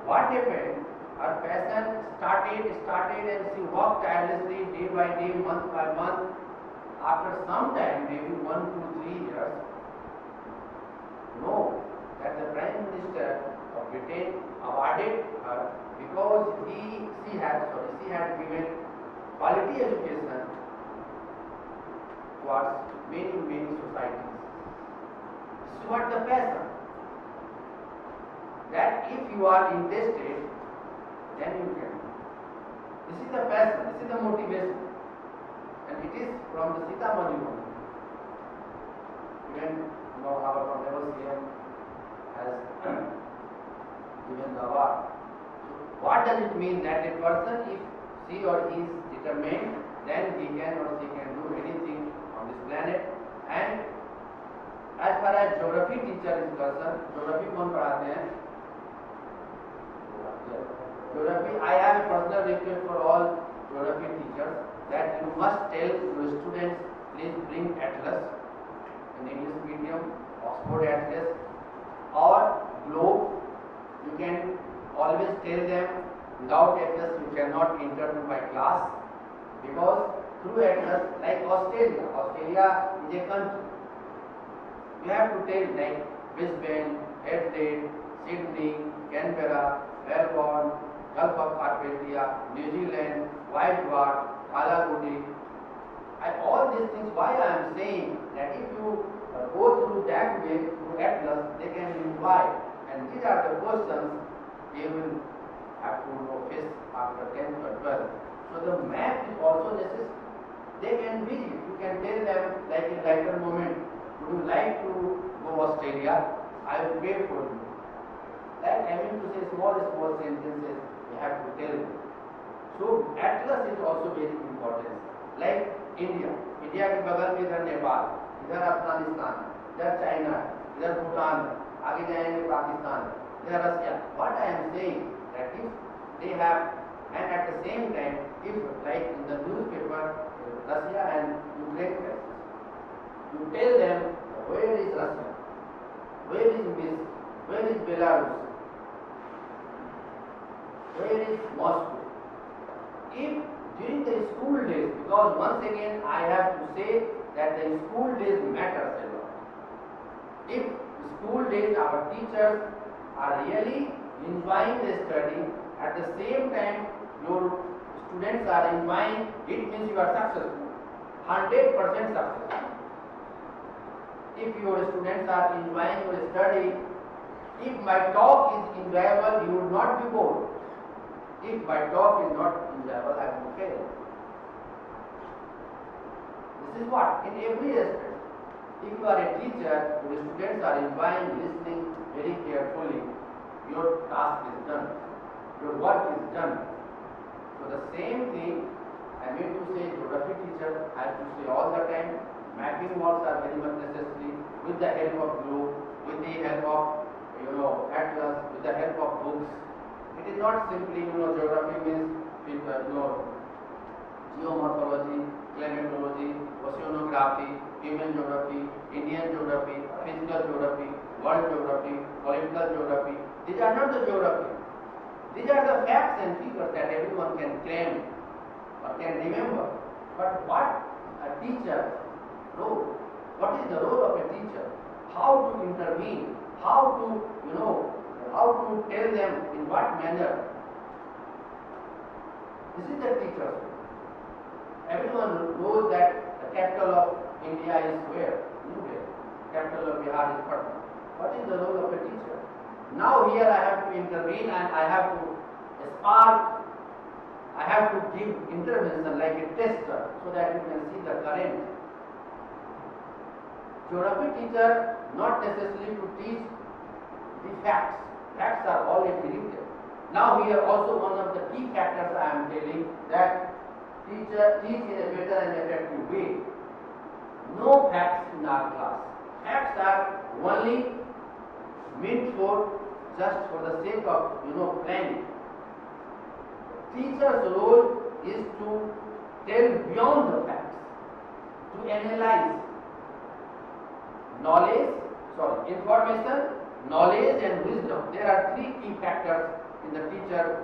[SPEAKER 1] What happened? Her passion started and she worked tirelessly day by day, month by month. After some time, maybe 1 to 3 years, know that the Prime Minister of Britain awarded her because she had given quality education towards many societies. This is what the passion. That if you are interested, then you can. This is the passion, this is the motivation. And it is from the Sita Monument. Even our Honorable CM has given the award. So what does it mean that a person, if she or he is determined, then he can or she can do anything on this planet. And as far as geography teacher is concerned, geography कौन पढ़ाते हैं? Geography, I have a personal request for all geography teachers that you must tell your students, please bring atlas in English medium, Oxford atlas or globe. You can always tell them without atlas you cannot enter to my class, because through atlas, like Australia is a country. You have to tell like Brisbane, Adelaide, Sydney, Canberra, Melbourne, Gulf of Carpentria, New Zealand, White Dwarf, Kalagudi. All these things, why I am saying that if you go through that way, through atlas, they can invite. And these are the questions they will have to face after 10th or 12th. So the map is also necessary. They can visit. You can tell them like in later moment, would you like to go Australia? I will pay for you. Like I mean to say small sentences you have to tell them. So atlas is also very important. Like India के बगल में इधर नेपाल, इधर अफगानिस्तान, इधर China, इधर भूटान, आगे जाएंगे पाकिस्तान, इधर रसिया. What I am saying that if they have, and at the same time, if like in the newspaper, Russia and Ukraine crisis, you tell them where is Russia, where is Minsk, where is Belarus, where is Moscow. If during the school days, because once again I have to say that the school days matters a lot. If school days our teachers are really enjoying the study, at the same time your students are enjoying, it means you are successful, 100% successful. If your students are enjoying your study, if my talk is enjoyable, you would not be bored. If my talk is not enjoyable, I will fail. This is what, in every aspect. If you are a teacher, your students are enjoying listening very carefully, your task is done, your work is done. So the same thing, I mean to say, geography teacher has to say all the time, mapping works are very much necessary with the help of globe, with the help of atlas, with the help of books. It is not simply, geography means, geomorphology, climatology, oceanography, human geography, Indian geography, physical geography, world geography, political geography. These are not the geography. These are the facts and figures that everyone can claim or can remember. But what a teacher role? What is the role of a teacher? How to intervene? How to, how to tell them in what manner? This is the teacher's role. Everyone knows that the capital of India is where? Nowhere. Capital of Bihar is Patna. What is the role of a teacher? Now here I have to intervene and I have to spark, I have to give intervention like a tester so that you can see the current. Geography teacher not necessarily to teach the facts. Facts are already written. Now here also one of the key factors I am telling that teacher teach in a better and effective way. No facts in our class. Facts are only meant for just for the sake of planning. Teacher's role is to tell beyond the facts, to analyze information, knowledge and wisdom. There are three key factors in the teacher,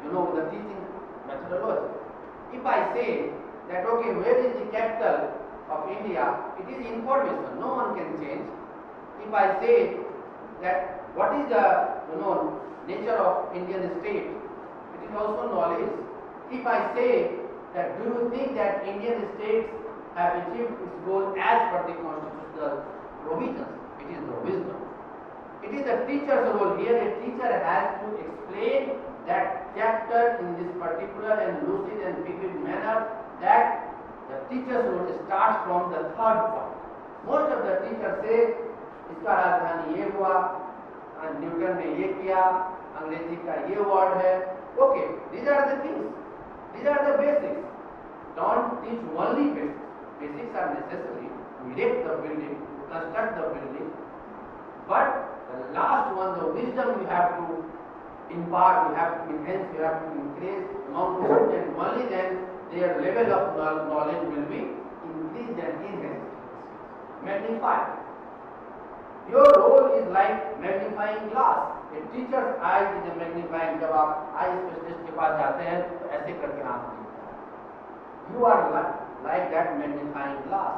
[SPEAKER 1] the teaching methodology. If I say that okay, where is the capital of India? It is information, no one can change. If I say that what is the nature of Indian state, it is also knowledge. If I say that do you think that Indian states have achieved its goal as per the constitutional provisions, it is the wisdom. It is the teacher's role here. A teacher has to explain that chapter in this particular and lucid and vivid manner, that the teacher's role starts from the third point. Most of the teachers say इसका राजधानी ये हुआ, Newton ने ये किया, अंग्रेजी का ये वर्ड है. Okay, these are the things. These are the basics. Don't teach only basics. Basics are necessary to erect the building, to construct the building. But the last one, the wisdom you have to impart, you have to enhance, you have to increase among the students. Only then their level of knowledge will be increased and enhanced. Magnify. Your role is like magnifying glass. A teacher's eye is a magnifying. जब आप eye specialist के पास जाते हैं तो ऐसे करके आंख दिखता है. You are like that magnifying glass.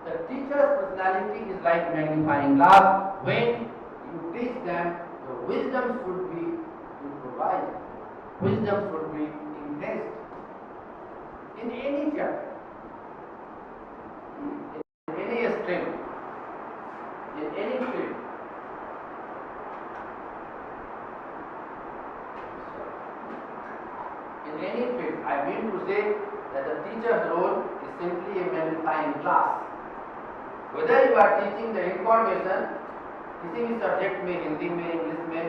[SPEAKER 1] The teacher's personality is like magnifying glass. When you teach them, the wisdom should be improvised. Wisdom should be enhanced. In any chapter, in any stream, in any field. In any field, I mean to say that the teacher's role is simply a magnifying glass. Whether you are teaching the information, किसी भी subject में, हिंदी में, English में,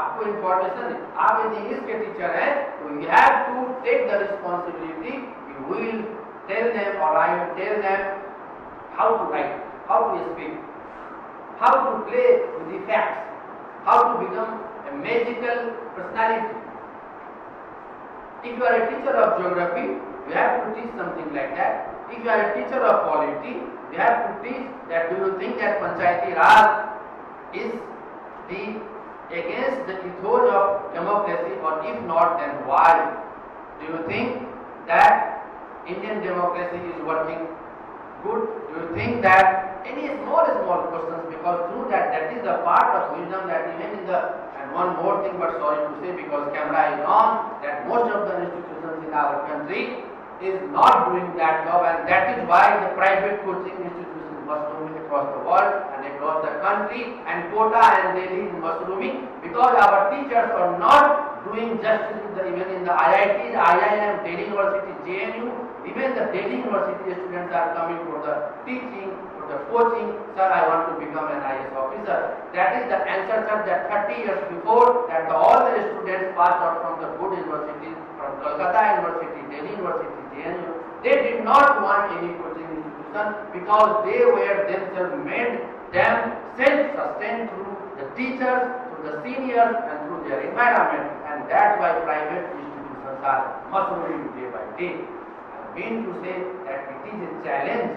[SPEAKER 1] आपको information, आप यदि English के teacher हैं, तो you have to take the responsibility. You will tell them, or I will tell them how to write, how to speak, how to play with the facts, how to become a magical personality. If you are a teacher of geography, you have to teach something like that. If you are a teacher of polity, you have to teach that do you think that Panchayati Raj is against the ethos of democracy, or if not, then why? Do you think that Indian democracy is working good? Do you think that any small questions, because through that is the part of wisdom that even in the, and one more thing, but sorry to say because camera is on, that most of the institutions in our country is not doing that job, and that is why the private coaching institutions mushrooming across the world and across the country, and Kota and Delhi is mushrooming because our teachers are not doing justice even in the IITs, IIM, Delhi University, JNU, even the Delhi University students are coming for the teaching, for the coaching. Sir, I want to become an IAS officer. That is the answer, sir, that 30 years before that all the students passed out from the good universities, from Kolkata University, Delhi University, JNU, they did not want any coaching institution because they were themselves made them self-sustained through the teachers, through the seniors, and through their environment, and that's why private institutions are mushrooming day by day. mean to say that it is a challenge.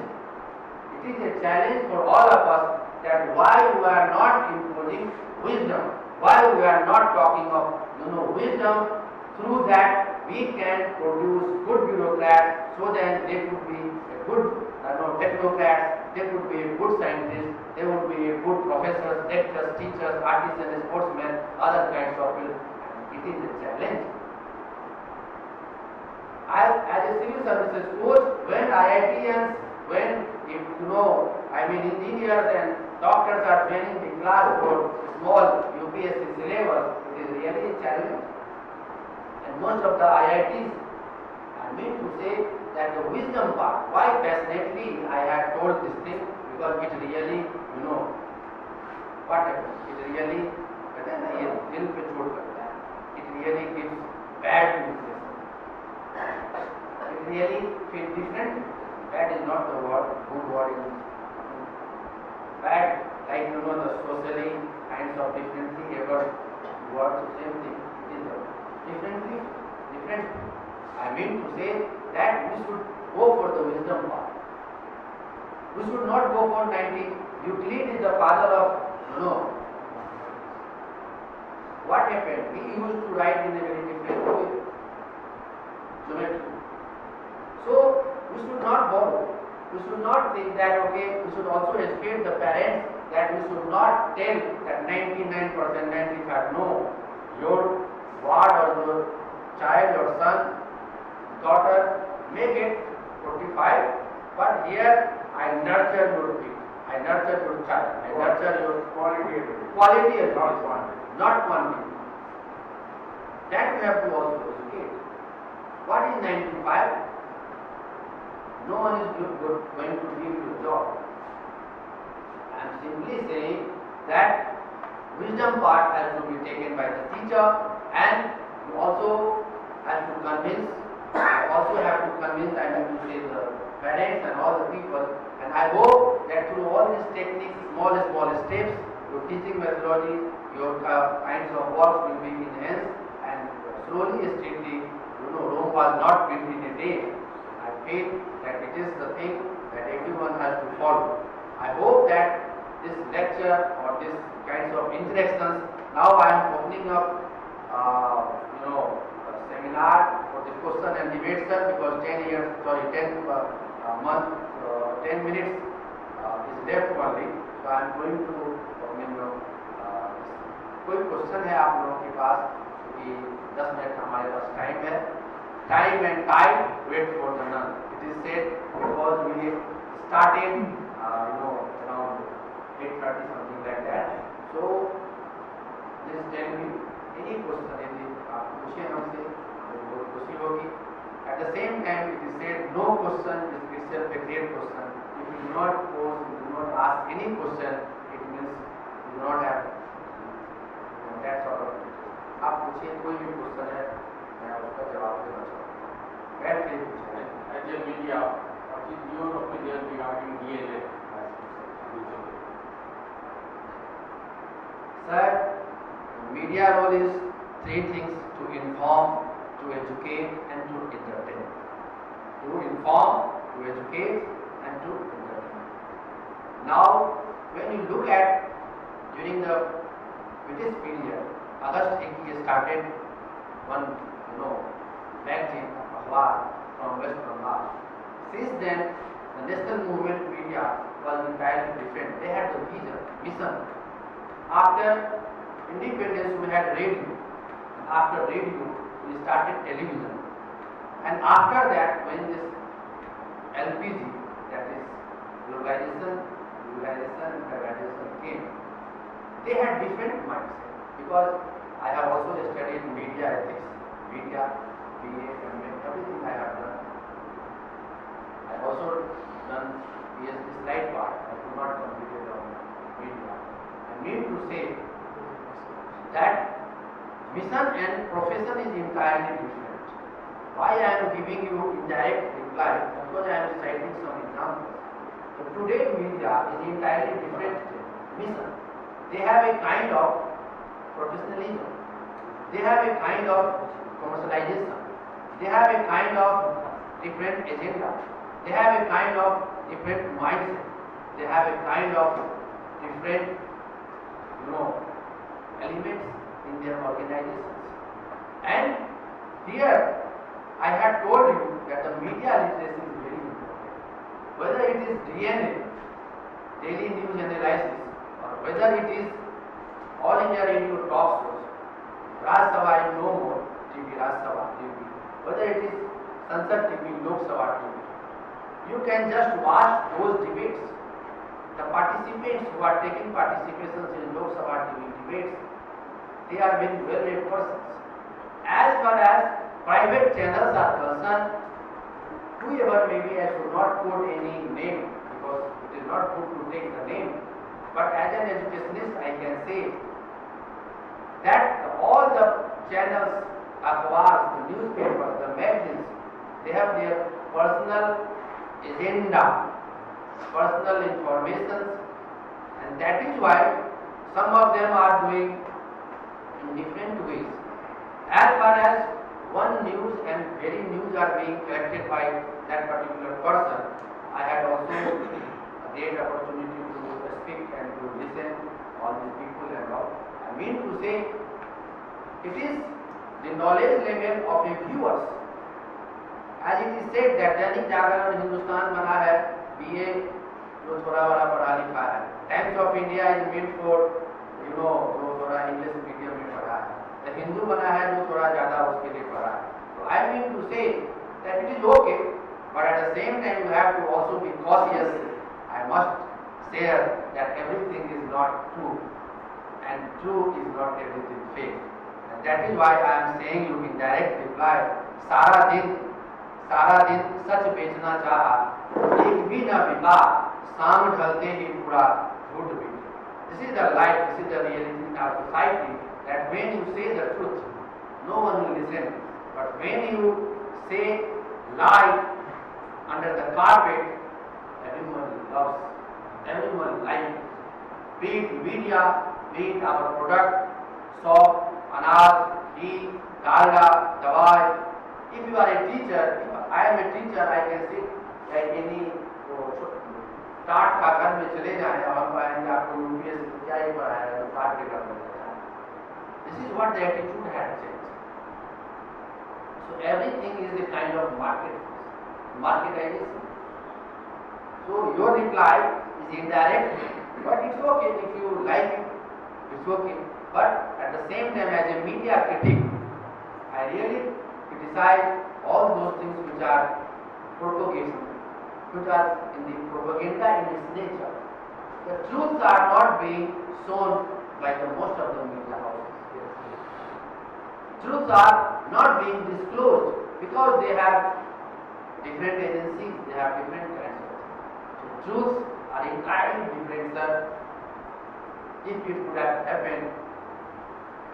[SPEAKER 1] It is a challenge for all of us that why we are not imposing wisdom, why we are not talking of wisdom, through that we can produce good bureaucrats, so that they could be a good technocrats, they could be a good scientists, they would be a good professors, lecturers, teachers, artisans, sportsmen, other kinds of people. It is a challenge. As a civil services coach, when IITians, when engineers and doctors are training the class for small UPSC syllabus, it is really a challenge. And most of the IITs, I mean to say that the wisdom part, why passionately I had told this thing, because it really, what happens? It really, it really gives bad impression. It really feels different. Bad is not the word, good word is bad, like the socially kinds of differently ever words, same thing. It is different. I mean to say that we should go for the wisdom part. We should not go for 90. Euclid is the father of, what happened? He used to write in a very different way. Geometry. So we should not borrow. We should not think that we should also educate the parents that we should not tell that 99%, 95%. No, your ward or your child or son, daughter may get 45, but here I nurture your kid, I nurture your child, I nurture your quality education, not quantity. That we have to also educate. What is 95? No one is going to give you a job. I am simply saying that wisdom part has to be taken by the teacher, and you also have to convince, I mean to say, the parents and all the people. And I hope that through all these techniques, small steps, your teaching methodology, your kinds of works will be enhanced, and slowly, steadily, Rome was not built in a day. I feel that it is the thing that everyone has to follow. I hope that this lecture or this kinds of interactions, now I am opening up, a seminar for the question and debate, sir, because 10 minutes is left only. So I am going to, कोई question है आप लोगों के पास, क्योंकि 10 minute हमारे पास time है. Time and tide wait for the none. It is said because we started, around 8:30 something like that. So please tell me any question. यदि आप पूछें हमसे, हमें बहुत खुशी होगी. At the same time, it is said no question is itself a great question. If you do not pose, you do not ask any question, it means you do not have that sort of. आप पूछिए कोई भी question है, मैं उसका जवाब देना चाहूँगा. बैठ के पूछें.
[SPEAKER 2] As a media, what is your opinion regarding DNA?
[SPEAKER 1] Sir, media role is three things: to inform, to educate, and to entertain. To inform, to educate, and to entertain. Now, when you look at during the British period, August 8 started one, magazine, Akhbar from West Bengal. Since then, the national movement media was entirely different. They had the vision, mission. After independence, we had radio. After radio, we started television. And after that, when this LPG, that is globalization, and privatization came, they had different mindset. Because I have also studied media ethics, media, BA, MA, everything I have done. I have also done PhD slide part. I could not complete it on media. I mean to say that mission and profession is entirely different. Why I am giving you indirect reply? Because I am citing some examples. So today's media is entirely different mission. They have a kind of professionalism. They have a kind of commercialization. They have a kind of different agenda. They have a kind of different mindset. They have a kind of different, elements in their organizations. And here, I had told you that the media literacy is very important. Whether it is DNA, daily news analysis, or whether it is all India radio talk shows, Raj Sabha is no more TV, Raj Sabha TV, whether it is Sansad TV, Lok Sabha TV, you can just watch those debates. The participants who are taking participations in Lok Sabha TV debates, they are very well-read persons. As far as private channels are concerned, whoever maybe I should not quote any name because it is not good to take the name, but as an educationist I can say that all the channels, akhbars, the newspapers, the magazines, they have their personal agenda, personal information, and that is why some of them are doing in different ways. As far as one news and very news are being collected by that particular person, I had also a great opportunity to speak and to listen all these people and all. I mean to say, it is the knowledge level of a viewers. As it is said that Dainik Jagran Hindustan बना है BA जो थोड़ा बड़ा पढ़ा लिखा है, times of India is made for जो थोड़ा इंग्लिश मीडियम में पढ़ा है, द हिंदू बना है जो थोड़ा ज्यादा उसके लिए पढ़ा है. So I mean to say that it is okay, but at the same time you have to also be cautious. I must share that everything is not true and true is not everything fake. And that is why I am saying you in direct reply, सारा दिन सच बेचना चाहा, एक भी न बिका, शाम ढलते ही पूरा झूठ बिके. This is the life, this is the reality in our society, that when you say the truth, no one will listen. But when you say lie under the carpet, everyone loves, everyone likes. Be it media, be it our product, soap, अनाज, घी, डालडा, दवाई. If you are a teacher, if I am a teacher, I can sit like any टाट का घर में चले जाए और हम कहेंगे आपको यूपीएस क्या ही पढ़ाया है, तो टाट के घर में चले जाए. This is what the attitude had changed. So everything is a kind of marketization. So your reply is indirect, but it's okay if you like it, it's okay. But at the same time, as a media critic, I really criticize all those things which are propagation, which are in the propaganda in its nature. The truths are not being shown by the most of the media houses. Truths are not being disclosed because they have different agencies, they have different kinds of things. So truths are entirely different, sir. If it would have happened,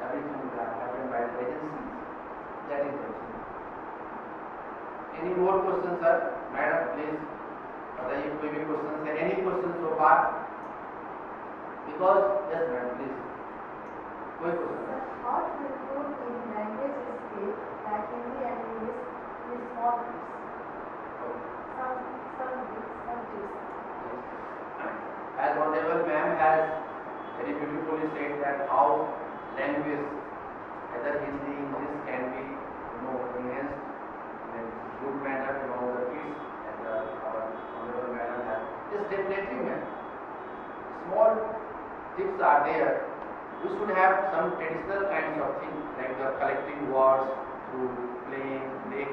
[SPEAKER 1] everything would have happened by the agencies. That is the thing. Any more questions, sir? Madam, please. बताइए कोई भी question है? Any questions so far? Because yes, madam, please. कोई question?
[SPEAKER 3] How to improve in language skill like Hindi and English with small tips? Some tips.
[SPEAKER 1] As honorable ma'am has very beautifully said that how language, either Hindi, English, can be enhanced in a good manner among the kids, and our honorable madam has. Yes, definitely, ma'am. Small tips are there. We should have some traditional kinds of things like the collecting words through play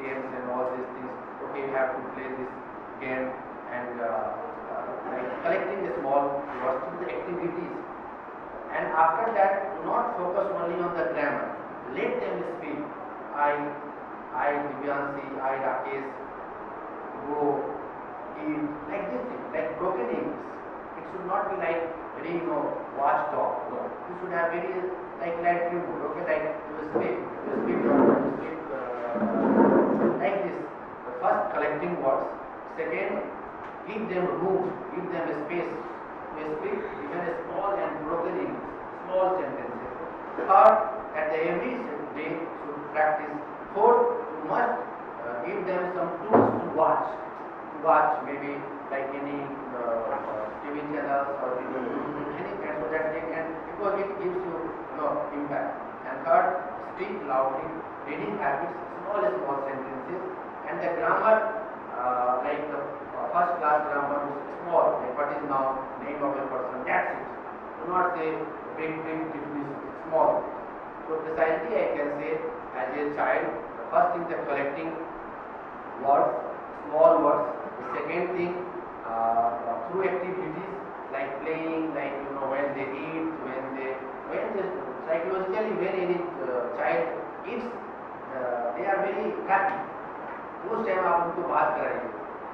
[SPEAKER 1] games and all these things. Okay, you have to play this game and like collecting the small words through the activities. And after that, do not focus only on the grammar. Let them speak. I Divyanshi, I Rakesh, go, eat, like this thing, like broken English. It should not be like very, watchdog. No. You should have very, like humor. Okay, like you speak, like this. The first, collecting words. Second, give them room, give them a space to speak even a small and broken English, small sentences. Third, at the every day should practice. Fourth, you must give them some tools to watch maybe like any TV channels or any kind, so that they can, because it gives you, impact. And third, speak loudly, reading habits, small sentences, and the grammar, like the first class grammar is small, like what is now name of a person, that's it. Do not say big definition, small. So precisely I can say, as a child, the first thing, the collecting words, small words. The second thing, through activities like playing, like when they eat, when they psychologically when any child eats, they are very happy. उस time आप उनको बात कराइए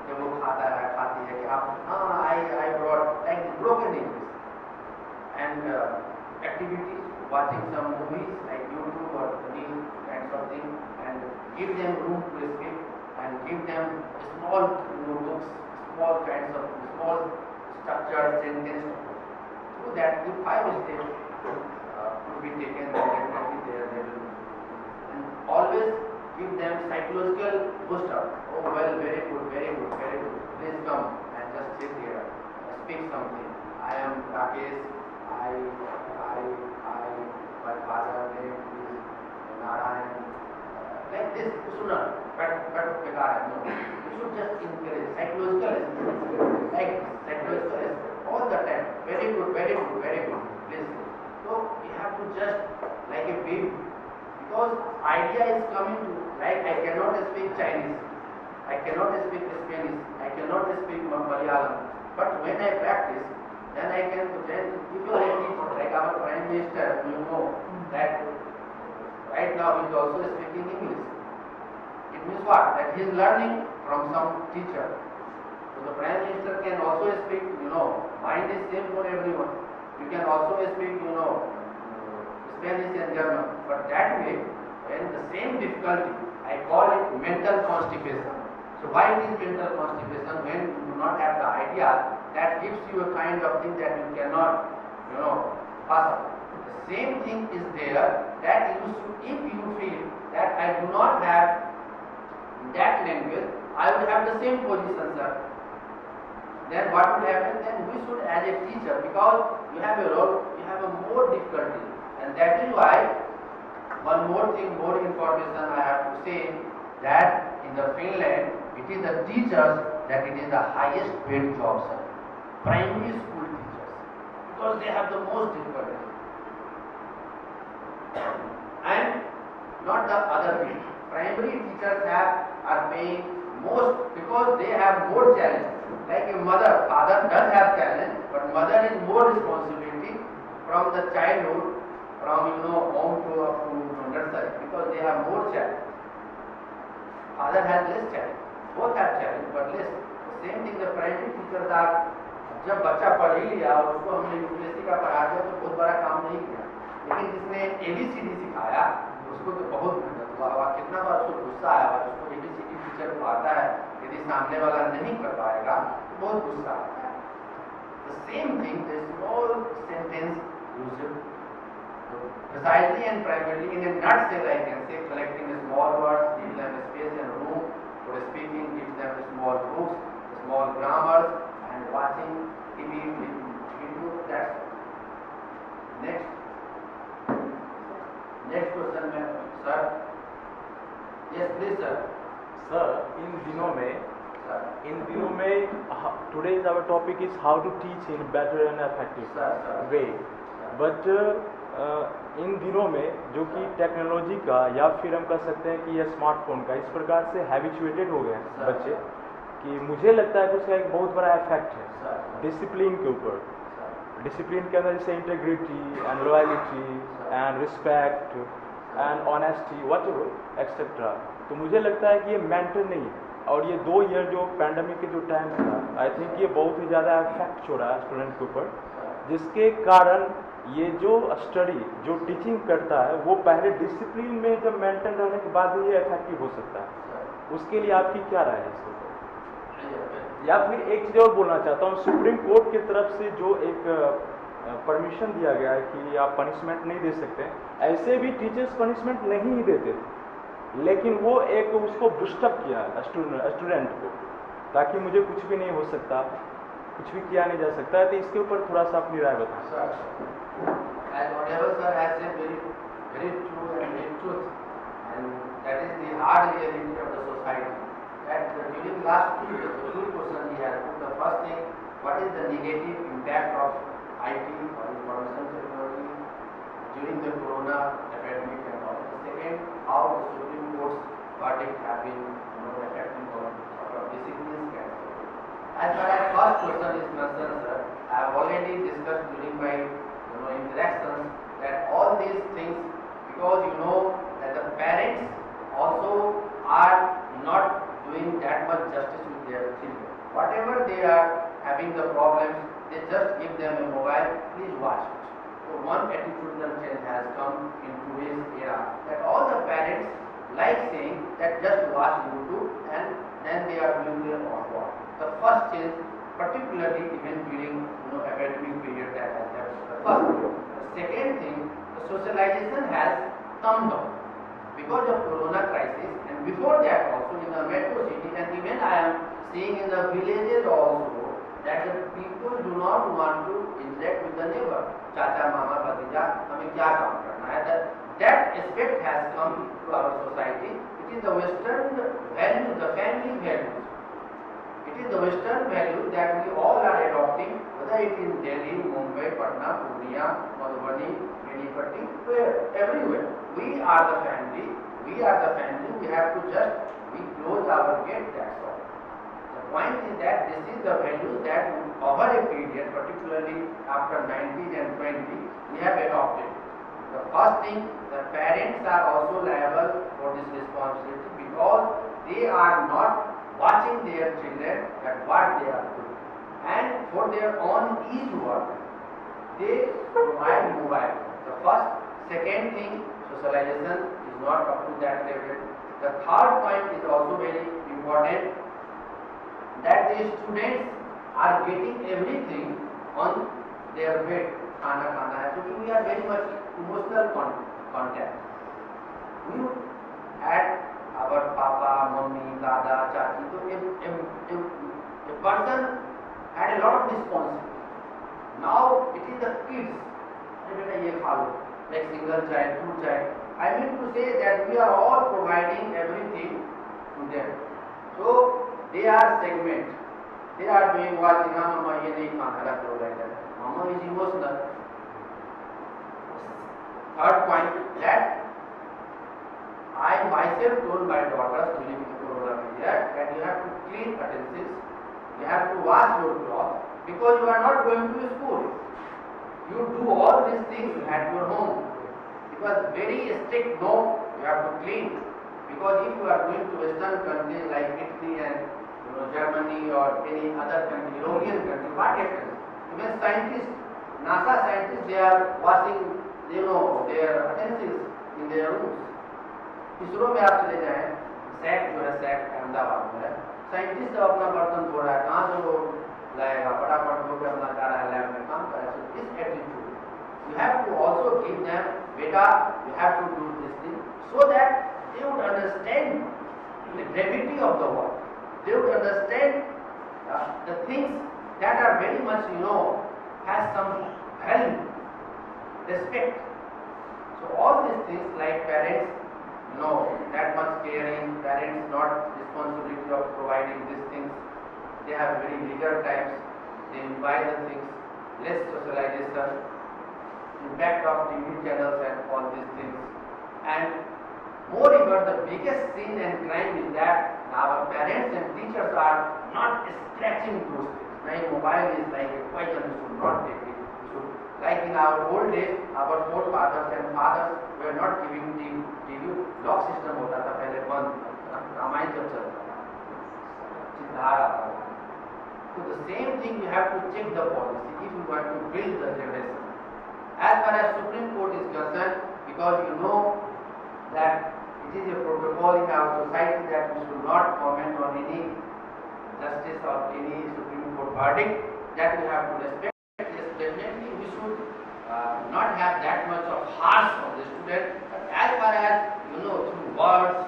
[SPEAKER 1] जब वो खाता है खाती है कि आप I brought like broken English and activities, watching some movies like YouTube or real kind of thing, and give them room to escape and give them small books, small kinds of small structured sentence. So that if 5 steps to be taken, then definitely they will. And always give them psychological booster. Oh well, very good, very good, very good. Please come and just sit here, speak something. I am Rakesh. My father name is Narayan. Like this, sooner, but no. You should just encourage psychological, like psychological all the time. Very good, very good, very good. Please. So you have to just like a baby, because idea is coming to, like I cannot speak Chinese, I cannot speak Spanish, I cannot speak Malayalam, but when I practice, then I can, then if you are a teacher, like our Prime Minister, you know that right now he is also speaking English. It means what? That he is learning from some teacher. So the Prime Minister can also speak, mind is same for everyone. You can also speak, Spanish and German, but that way, when the same difficulty, I call it mental constipation. So why it is mental constipation? When you do not have the idea, that gives you a kind of thing that you cannot, pass up. The same thing is there, that you should, if you feel that I do not have that language, I would have the same position, sir. Then what would happen? Then we should, as a teacher, because you have a role, you have a more difficulty, and that is why one more thing, more information I have to say, that in the Finland, it is the teachers that it is the highest paid job, sir. Primary school teachers, because they have the most difficulty, and not the other field. Primary teachers are paying most because they have more challenge. Like a mother, father does have challenge, but mother is more responsibility from the childhood, from home to up to nursery, because they have more challenge. Father has less challenge. Both have challenge, but less. The same thing the primary teachers are. जब बच्चा पढ़ ही लिया और उसको हमने UPSC का पढ़ा दिया तो बहुत बड़ा काम नहीं किया, लेकिन जिसने ABCD सिखाया उसको तो बहुत मेहनत हुआ, कितना बार उसको गुस्सा आया, उसको ABCD टीचर को आता है, यदि सामने वाला नहीं कर पाएगा तो बहुत गुस्सा आता है. The same thing, the small sentence used precisely and primarily in a nutshell, I can say, collecting small words, give them space and room for speaking, give them small books, small grammars, and watching TV, video. That's next. Next question, sir. Yes, please, sir.
[SPEAKER 4] Sir, in दिनों में today's our topic is how to teach in better and effective way. But इन दिनों में जो कि technology का या फिर हम कह सकते हैं कि यह स्मार्टफोन का इस प्रकार से हैबिचुएटेड हो गए हैं बच्चे कि मुझे लगता है कि उसका एक बहुत बड़ा इफेक्ट है डिसिप्लिन के ऊपर. डिसिप्लिन के अंदर जैसे integrity and loyalty and respect and honesty what ever etcetera. तो मुझे लगता है कि ये मेंटेन नहीं है. और ये 2 ईयर जो पैंडमिक के जो टाइम था, आई थिंक ये बहुत ही ज़्यादा इफेक्ट छोड़ा है स्टूडेंट के ऊपर, जिसके कारण ये जो स्टडी जो टीचिंग करता है वो पहले डिसिप्लिन में जब मेंटेन रहने के बाद ही ये इफेक्टिव हो सकता है. उसके लिए आपकी क्या राय है इसके ऊपर? या फिर एक चीज़ और बोलना चाहता हूँ, सुप्रीम कोर्ट की तरफ से जो एक परमिशन दिया गया है कि आप पनिशमेंट नहीं दे सकते, ऐसे भी टीचर्स पनिशमेंट नहीं ही देते थे, लेकिन वो एक उसको बुस्टअप किया स्टूडेंट को ताकि मुझे कुछ भी नहीं हो सकता, कुछ भी किया नहीं जा सकता है। तो इसके ऊपर थोड़ा सा अपनी राय बताएं।
[SPEAKER 1] Sir, as whatever sir has said, very true and very truth, and that is the hard reality of the society. That during last 2 years, the two questions he has put. The first thing, what is the negative impact of IT or information technology during the corona epidemic and all. The second, how the Supreme Court's verdict have been affecting on sort of disciplines and so on. As far as first question is concerned, sir, I have already discussed during my interactions that all these things, because that the parents also are not doing that much justice with their children. Whatever they are having the problems, they just give them a mobile, please watch it. So one attitudinal change has come in today's era, that all the parents like saying that just watch YouTube and then they are doing their own work. The first change, particularly even during academic period, that has happened. The first thing. The second thing, the socialization has come down because of corona crisis, and before that also in the metro city, and even I am seeing in the villages also, that the people do not want to interact with the neighbor. Chacha, mama, bhatija, हमें क्या काम करना है? That aspect has come to our society. It is the Western value, the family values. It is the Western value that we all are adopting, whether it is Delhi, Mumbai, Patna, Purnia, Madhubani, Benipatti, everywhere. We are the family. We are the family. We have to just close our gate. That's all. The point is that this is the value that over a period, particularly after 19 and 20, we have adopted. The first thing, the parents are also liable for this responsibility because they are not watching their children at what they are doing. And for their own ease work, they provide mobile. The first, second thing, socialization is not up to that level. The third point is also very important, that the students are getting everything on their bed. Khana khana hai. So we are very much emotional contact. We had our papa, mummy, dada, chachi. So a person had a lot of responsibility. Now it is the kids. Like single child, two child. I mean to say that we are all providing everything to them. So they are segment. They are doing what mama ye nahi khana rakho like that. Mama is emotional. Third point, that I myself told my daughters during the corona period that you have to clean utensils, you have to wash your clothes, because you are not going to school. You do all these things at your home. It was very strict, no, you have to clean. Because if you are going to Western countries like Italy and Germany or any other country, European country, what happens? Even scientists, NASA scientists, they are washing their utensils in their rooms. ISRO में आप चले जाएं, sac जो है sac Ahmedabad में है, scientist अपना बर्तन धो रहा है, कहाँ से वो लाएगा, फटाफट धो के अपना जा रहा है लैब में काम कर रहा है. So this attitude, you have to also give them, beta, you have to do this thing, so that they would understand the gravity of the work. They would understand the things that are very much, has some value, respect. So all these things, like parents, that much caring, parents not responsibility of providing these things, they have very leisure times, they buy the things, less socialization, impact of TV channels and all these things. And moreover, the biggest sin and crime is that our parents and teachers are not scratching those things. My mobile is like a poison, you should not take it. You should, like in our old days, our forefathers and fathers were not giving TV. Lock system होता था पहले बंद, रामायण जब चलता था, चित्रहार आता था. So the same thing you have to check the policy if you want to build the generation. As far as Supreme Court is concerned, because that it is a protocol in our society that we should not comment on any justice or any Supreme Court verdict, that we have to respect. Yes, definitely we should not have that much of harsh on the student. But as far as through words,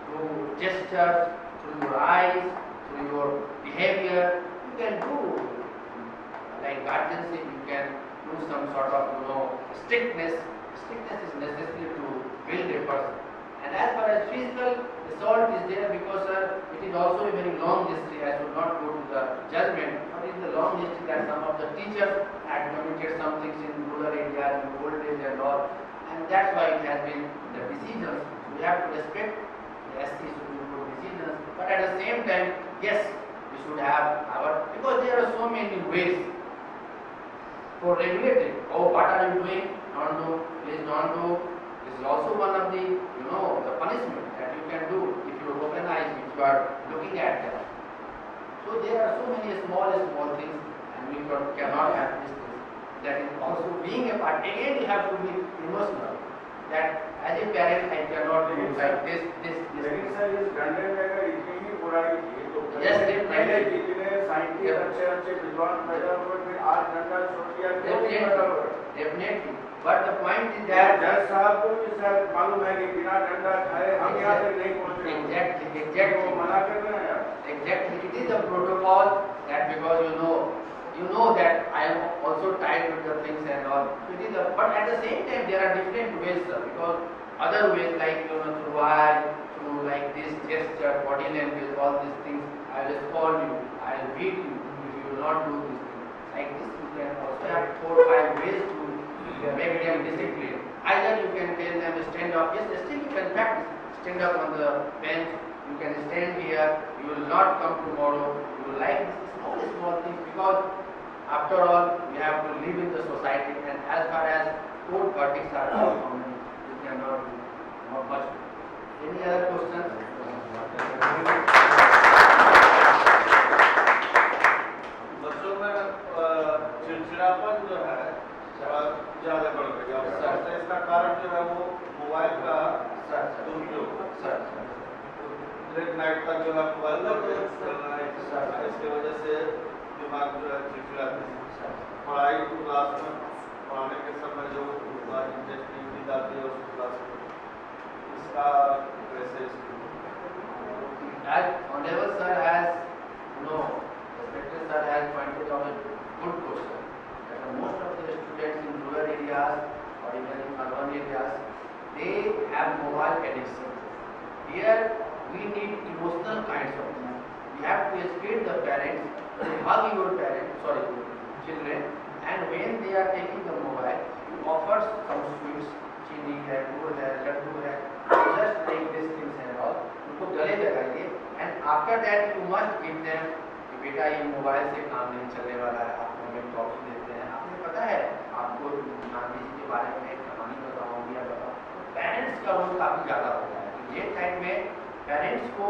[SPEAKER 1] through gestures, through your eyes, through your behavior, sort of strictness. Strictness is necessary to build a person. And as far as physical assault is there, because it is also a very long history. I should not go to the judgment, but it is the long history that some of the teachers had committed some things in rural areas, in old age and all, and that's why it has been the decisions. We have to respect the SC Supreme Court decisions, but at the same time, yes, we should have our, because there are so many ways for regulating. Oh, what are you doing? Don't do, please don't do. This is also one of the, the punishment that you can do if you recognize, if you are looking at them. So there are so many small things, and we cannot have these things. That is also being a part. Again, you have to be emotional. That as a parent, I cannot do like this.
[SPEAKER 2] लेकिन sir इस डंडे में अगर इतनी ही बुराई थी तो
[SPEAKER 1] Yes,
[SPEAKER 2] पहले
[SPEAKER 1] definitely.
[SPEAKER 2] जितने साइंटिस्ट अच्छे विद्वान पैदा हुए फिर आज डंडा छोड़ दिया क्यों नहीं पैदा हुआ?
[SPEAKER 1] Definitely. But the point is that
[SPEAKER 2] जज साहब को भी शायद मालूम है कि बिना डंडा खाए हम यहाँ तक नहीं पहुँचे।
[SPEAKER 1] exactly.
[SPEAKER 2] वो मना कर रहे हैं यार।
[SPEAKER 1] Exactly, it is a protocol that because you know that I am also tied with the things and all. It is but at the same time there are different ways, sir, because other ways like through eye, through like this gesture, body language, all these things. I will scold you, I will beat you if you will not do this thing. Like this, you can also have 4 or 5 ways to make them disciplined. Either you can tell them stand up. Yes, still you can practice. Stand up on the bench. You can stand here, you will not come tomorrow, you will like this small things, because after all we have to live in the society, and as far as code verdicts are concerned, you cannot do not much. Any other questions?
[SPEAKER 5] बच्चों में चिड़चिड़ापन जो है ज़्यादा बढ़ गया है। इसका कारण जो है वो मोबाइल का दुरुपयोग। लेट नाइट तक जो है मोबाइल का चल रहा है, इसकी वजह से दिमाग जो है चिड़चिड़ा पढ़ाई क्लास में पढ़ाने के समय जो इंटरेस्ट नहीं जाती है उस क्लास में, इसका कैसे
[SPEAKER 1] As Honorable Sir has, Respected Sir has pointed out a good question. That most of the students in rural areas or even in urban areas, they have mobile addiction. Here we need emotional kinds of things. We have to educate the parents to hug your children, and when they are taking the mobile, you offer some sweets, chini hai, gud hai, laddu hai, just like these things and all. उनको गले लगाइए, and after that you must give them कि बेटा ये mobile से काम नहीं चलने वाला है, आपको हमें टॉपिक देते हैं। आपने पता है आपको गांधी जी के बारे में एक कहानी बताऊंगी या बताऊँ, पेरेंट्स का रोल काफ़ी ज़्यादा होता है। ये टाइम में पेरेंट्स को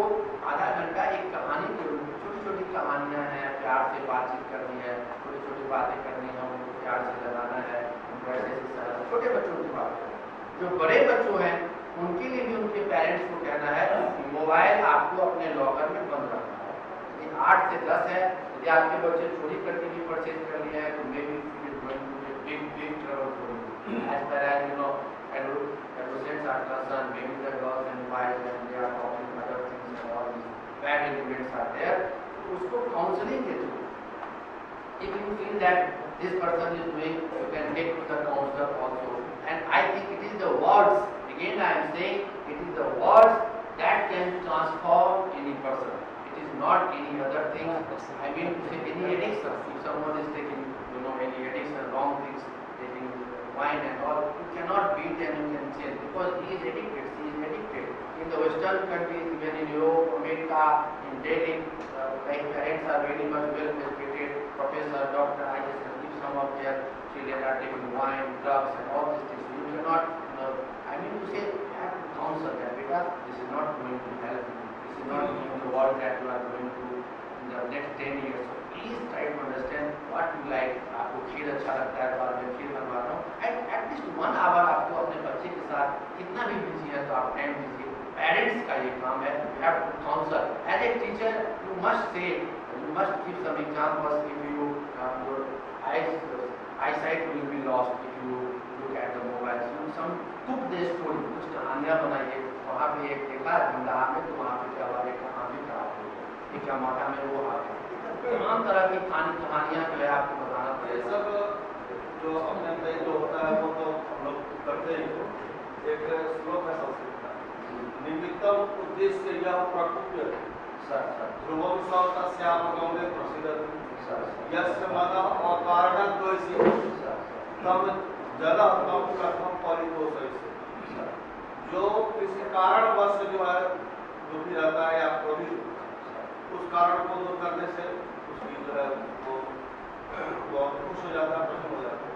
[SPEAKER 1] आधा घंटा एक कहानी के रूप में, छोटी छोटी कहानियाँ हैं, प्यार से बातचीत करनी है, छोटी छोटी बातें करनी है, उनको प्यार से लगाना है, उनको ऐसे ऐसे छोटे बच्चों की बात करें। जो बड़े बच्चों हैं उनके लिए भी उनके पेरेंट्स को कहना है कि मोबाइल आपको अपने लॉकर में बंद रखना है। यदि 8 से 10 है, यदि आपके बच्चे चोरी करके भी परचेज कर लिए हैं तो maybe it is going to be big trouble for you. As per as adolescents are concerned, maybe the girls and boys when they are talking other things and all these bad elements are there, तो उसको counseling के through, if you feel that this person is doing, you can take to the counselor also. And I think it is the words, again I am saying, it is the words that can transform any person. It is not any other thing. I mean, any addiction. If someone is taking, any addiction, wrong things, taking wine and all, you cannot beat and you can change because he is addicted. He is addicted. In the Western countries, even in Europe, America, in Delhi, like parents are very much well educated, professor, doctor, I just if some of their children are taking wine, drugs, and all these things, you cannot. I mean to say, you have to counsel that because this is not going to help you. This is not going the world that you are going to in the next 10 years. So please try to understand what you like. आपको खीर अच्छा लगता है तो आप खीर बनवा रहा हूँ. And at least 1 hour आपको अपने बच्चे के साथ कितना भी बिजी है तो आप टाइम दीजिए. Parents का ये काम है. You have to counsel. As a teacher, you must say, you must give some examples. If you your eyesight will be lost if you look at the mobile. So some cook the story. कुछ कहानियाँ बनाइए. वहाँ पे एक देखा झंडा में तो वहाँ पे क्या हुआ एक कहानी खराब हो गई. एक माता में वो आ गया. तमाम तरह की कहानियाँ जो है आपको बताना
[SPEAKER 5] ये
[SPEAKER 1] पड़ेगा.
[SPEAKER 5] सब जो अपने अंदर जो होता है वो तो हम लोग करते ही हो। एक श्लोक है संस्कृत का, निमित्तम उद्देश्य यह प्रकृति ध्रुवम सौतस्याम गौरे प्रसिद्धति यस्य मन अकारण द्वेषी तब जल तम कथम परितोषयसे। जो किसी कारणवश जो है दुखी रहता है या क्रोधित, उस कारण को दूर करने से उसकी जो है वो खुश हो जाता है, प्रसन्न हो जाता है।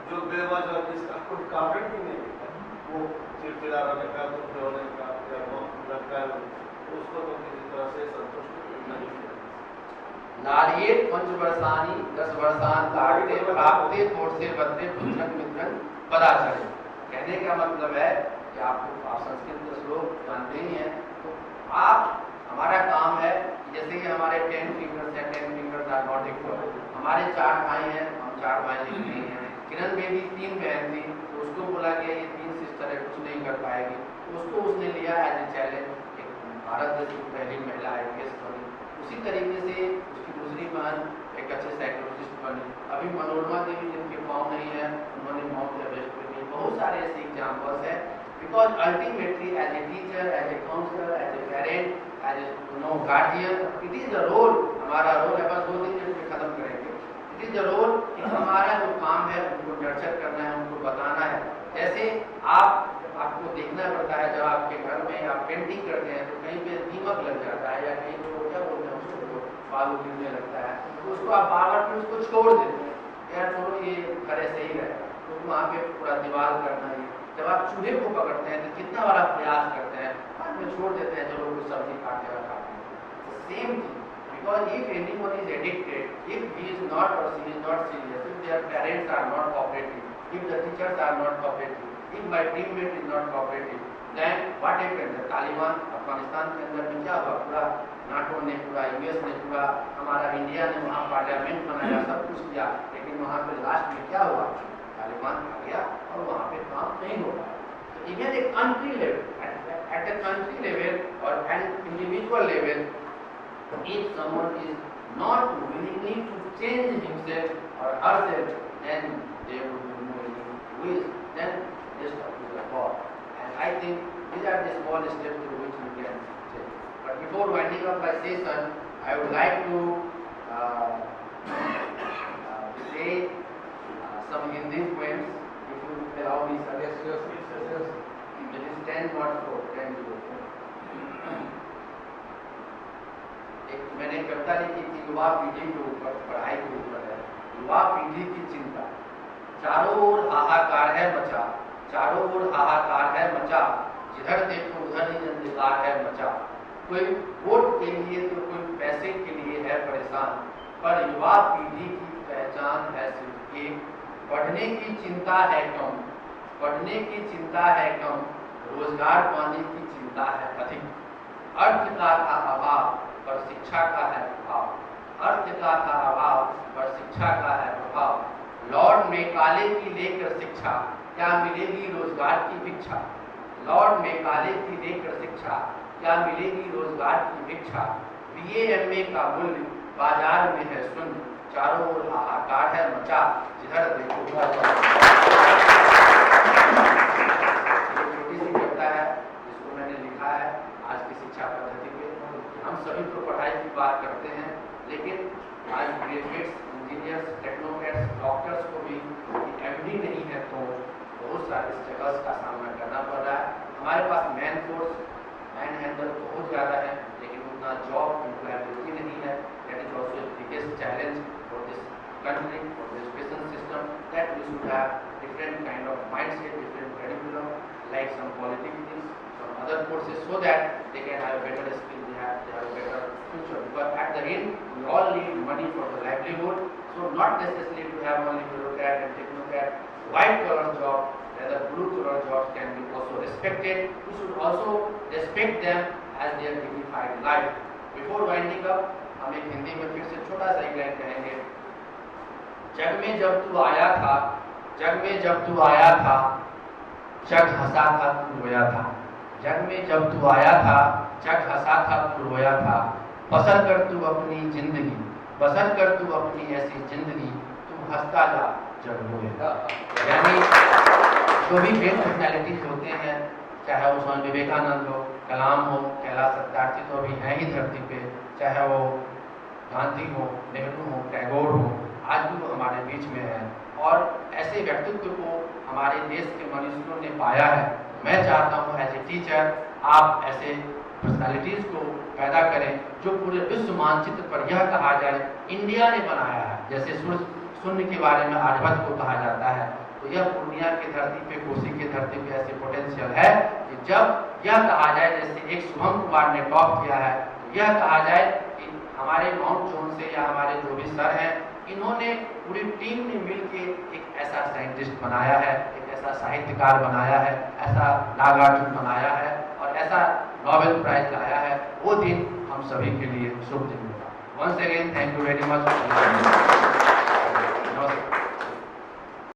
[SPEAKER 5] जो बेवजह जिसका कोई कारण ही नहीं है, वो चिड़चिड़ा रहने का, दुखी होने का या वो लगता है, उसको तो किसी तरह से संतुष्ट नहीं है।
[SPEAKER 1] नारिये 5 वर्षानी 10 वर्षान काटते प्राप्ते थोड़से बदले पुत्रन मित्रन पदाचरे। कहने का मतलब है कि आप संस्कृत के श्लोक जानते ही हैं, तो आप हमारा काम है, जैसे कि हमारे 10 फिंगर्स हैं, 10 फिंगर्स आर नॉट इक्वल। हमारे 4 भाई हैं, हम 4 भाई नहीं हैं। किरण बेबी 3 बहन थी, तो उसको बोला गया ये 3 सिस्टर है, कुछ नहीं कर पाएगी, तो उसको उसने लिया एज ए चैलेंज। भारत देश की पहली महिला IPS बनी। उसी तरीके से उसकी दूसरी बहन एक अच्छे साइकोलॉजिस्ट बनी। अभी मनोरमा देवी जिनके पाँव नहीं है, उन्होंने माउंट एवरेस्ट पे की। बहुत सारे ऐसे एग्जाम्पल्स हैं, because ultimately as a teacher, as a counsellor, as a parent, as a guardian, it is the role, हमारा रोल है। बस 2-3 मिनट में खत्म करेंगे। इट इज द रोल कि हमारा जो काम है उनको नर्चर करना है, उनको बताना है। जैसे आपको देखना पड़ता है, जब आपके घर में आप पेंटिंग करते हैं तो कहीं पे दीमक लग जाता है या कहीं पे क्या बोलते हैं उसको, बालू गिरने लगता है, तो उसको आप बार-बार फिर उसको छोड़ देते हैं, यार छोड़ो ये घर ऐसे ही रहेगा, तो वहाँ पे पूरा दीवार करना है। जब आप चूहे को पकड़ते हैं तो कितना बड़ा प्रयास करते हैं, बाद में छोड़ देते हैं, चलो कुछ सब्जी काट के रखा। Same thing, because if anyone is addicted, if he is not or she is not serious, if their parents are not cooperative, if the teachers are not cooperative, if my teammate is not cooperative, then what happened? Taliban Afghanistan के अंदर में क्या हुआ? पूरा NATO ने, पूरा US ने, पूरा हमारा इंडिया ने वहाँ पार्लियामेंट बनाया, सब कुछ किया, लेकिन वहाँ पे लास्ट में क्या हुआ? तालिबान आ गया और वहाँ पे काम नहीं हो रहा। तो इवन एक country level, at a country level or an individual level, if someone is not willingly to change himself or herself, then they would be knowing who is, then just up to the God. And I think these are the small steps through which we can change. But before winding up my session, I would like to say some Hindi poems, if you allow me, sir. Yes. It is 10 not 4, 10 0. एक मैंने कविता लिखी थी युवा पीढ़ी के ऊपर, पढ़ाई के ऊपर है। युवा पीढ़ी की चिंता, चारों ओर हाहाकार है मचा, चारों ओर हाहाकार है मचा, जिधर देखो उधर ही अंधकार है मचा। कोई वोट के लिए तो कोई पैसे के लिए है परेशान, पर युवा पीढ़ी की पहचान है सिर्फ एक, पढ़ने की चिंता है कम, पढ़ने की चिंता है कम, रोजगार पाने की चिंता है अधिक। अर्थ का था अभाव पर शिक्षा का है प्रभाव, अर्थ का था अभाव पर शिक्षा का है प्रभाव। लॉर्ड मेकाले की लेकर शिक्षा, क्या मिलेगी रोजगार की भिक्षा। लॉर्ड मेकाले की लेकर शिक्षा, क्या मिलेगी रोजगार की भिक्षा। BA MA का मूल्य बाजार में है शून्य, चारों ओर हाहाकार है मचा, जिधर देखो छोटी सी कविता है जिसको मैंने लिखा है आज की शिक्षा पद्धति पे। हम सभी तो पढ़ाई की बात करते हैं, लेकिन आज ग्रेजुएट्स, इंजीनियर्स, टेक्नोक्रेट्स, डॉक्टर्स को भी MD नहीं है तो बहुत सारे स्ट्रगल्स का सामना करना पड़ रहा है। हमारे पास मैन फोर्स, मैन हैंडल बहुत ज़्यादा है, लेकिन उतना जॉब एम्प्लॉयबिलिटी नहीं है। That is also biggest challenge for this country, for the education system, that we should have different kind of mindset, different curriculum, like some politics things, some other courses, so that they can have better skill, they have a better future. Because at the end, we all need money for the livelihood, so not necessarily to have only bureaucrat and technocrat. White collar job, rather blue collar jobs can be also respected. We should also respect them as their dignified life. Before winding up, हम एक हिंदी में फिर से छोटा सा एक line कहेंगे। जग में जब तू आया था, जग में जब तू आया था, जग हंसा था तू रोया था। जग में जब तू आया था, जग हंसा था तू रोया था। बसर कर तू अपनी जिंदगी, बसर कर तू अपनी ऐसी जिंदगी, तू हंसता जा
[SPEAKER 6] जब हुए। यानी जो भी ग्रेट पर्सनैलिटीज होते हैं, चाहे वो स्वामी विवेकानंद हो, कलाम हो, कैलाश सत्यार्थी तो अभी हैं ही धरती पे, चाहे वो गांधी हो, नेहरू हो, टैगोर हो, आज भी वो हमारे बीच में हैं और ऐसे व्यक्तित्व को हमारे देश के मनुष्यों ने पाया है। मैं चाहता हूँ एज ए टीचर आप ऐसे पर्सनैलिटीज को पैदा करें जो पूरे विश्व मानचित्र पर यह कहा जाए इंडिया ने बनाया है। जैसे शून्य के बारे में आर्यभट्ट को कहा जाता है, तो यह पूर्णिया की धरती पे, कोसी की धरती पे ऐसे पोटेंशियल है कि जब यह कहा जाए, जैसे एक शुभम कुमार ने टॉप किया है, तो यह कहा जाए कि हमारे माउंट जोन से या हमारे जो भी सर हैं, इन्होंने पूरी टीम ने मिलके एक ऐसा साइंटिस्ट बनाया है, एक ऐसा साहित्यकार बनाया है, ऐसा नागार्जुन बनाया है और ऐसा नोबेल प्राइज लाया है। वो दिन हम सभी के लिए शुभ दिन होगा। Once again thank you very much.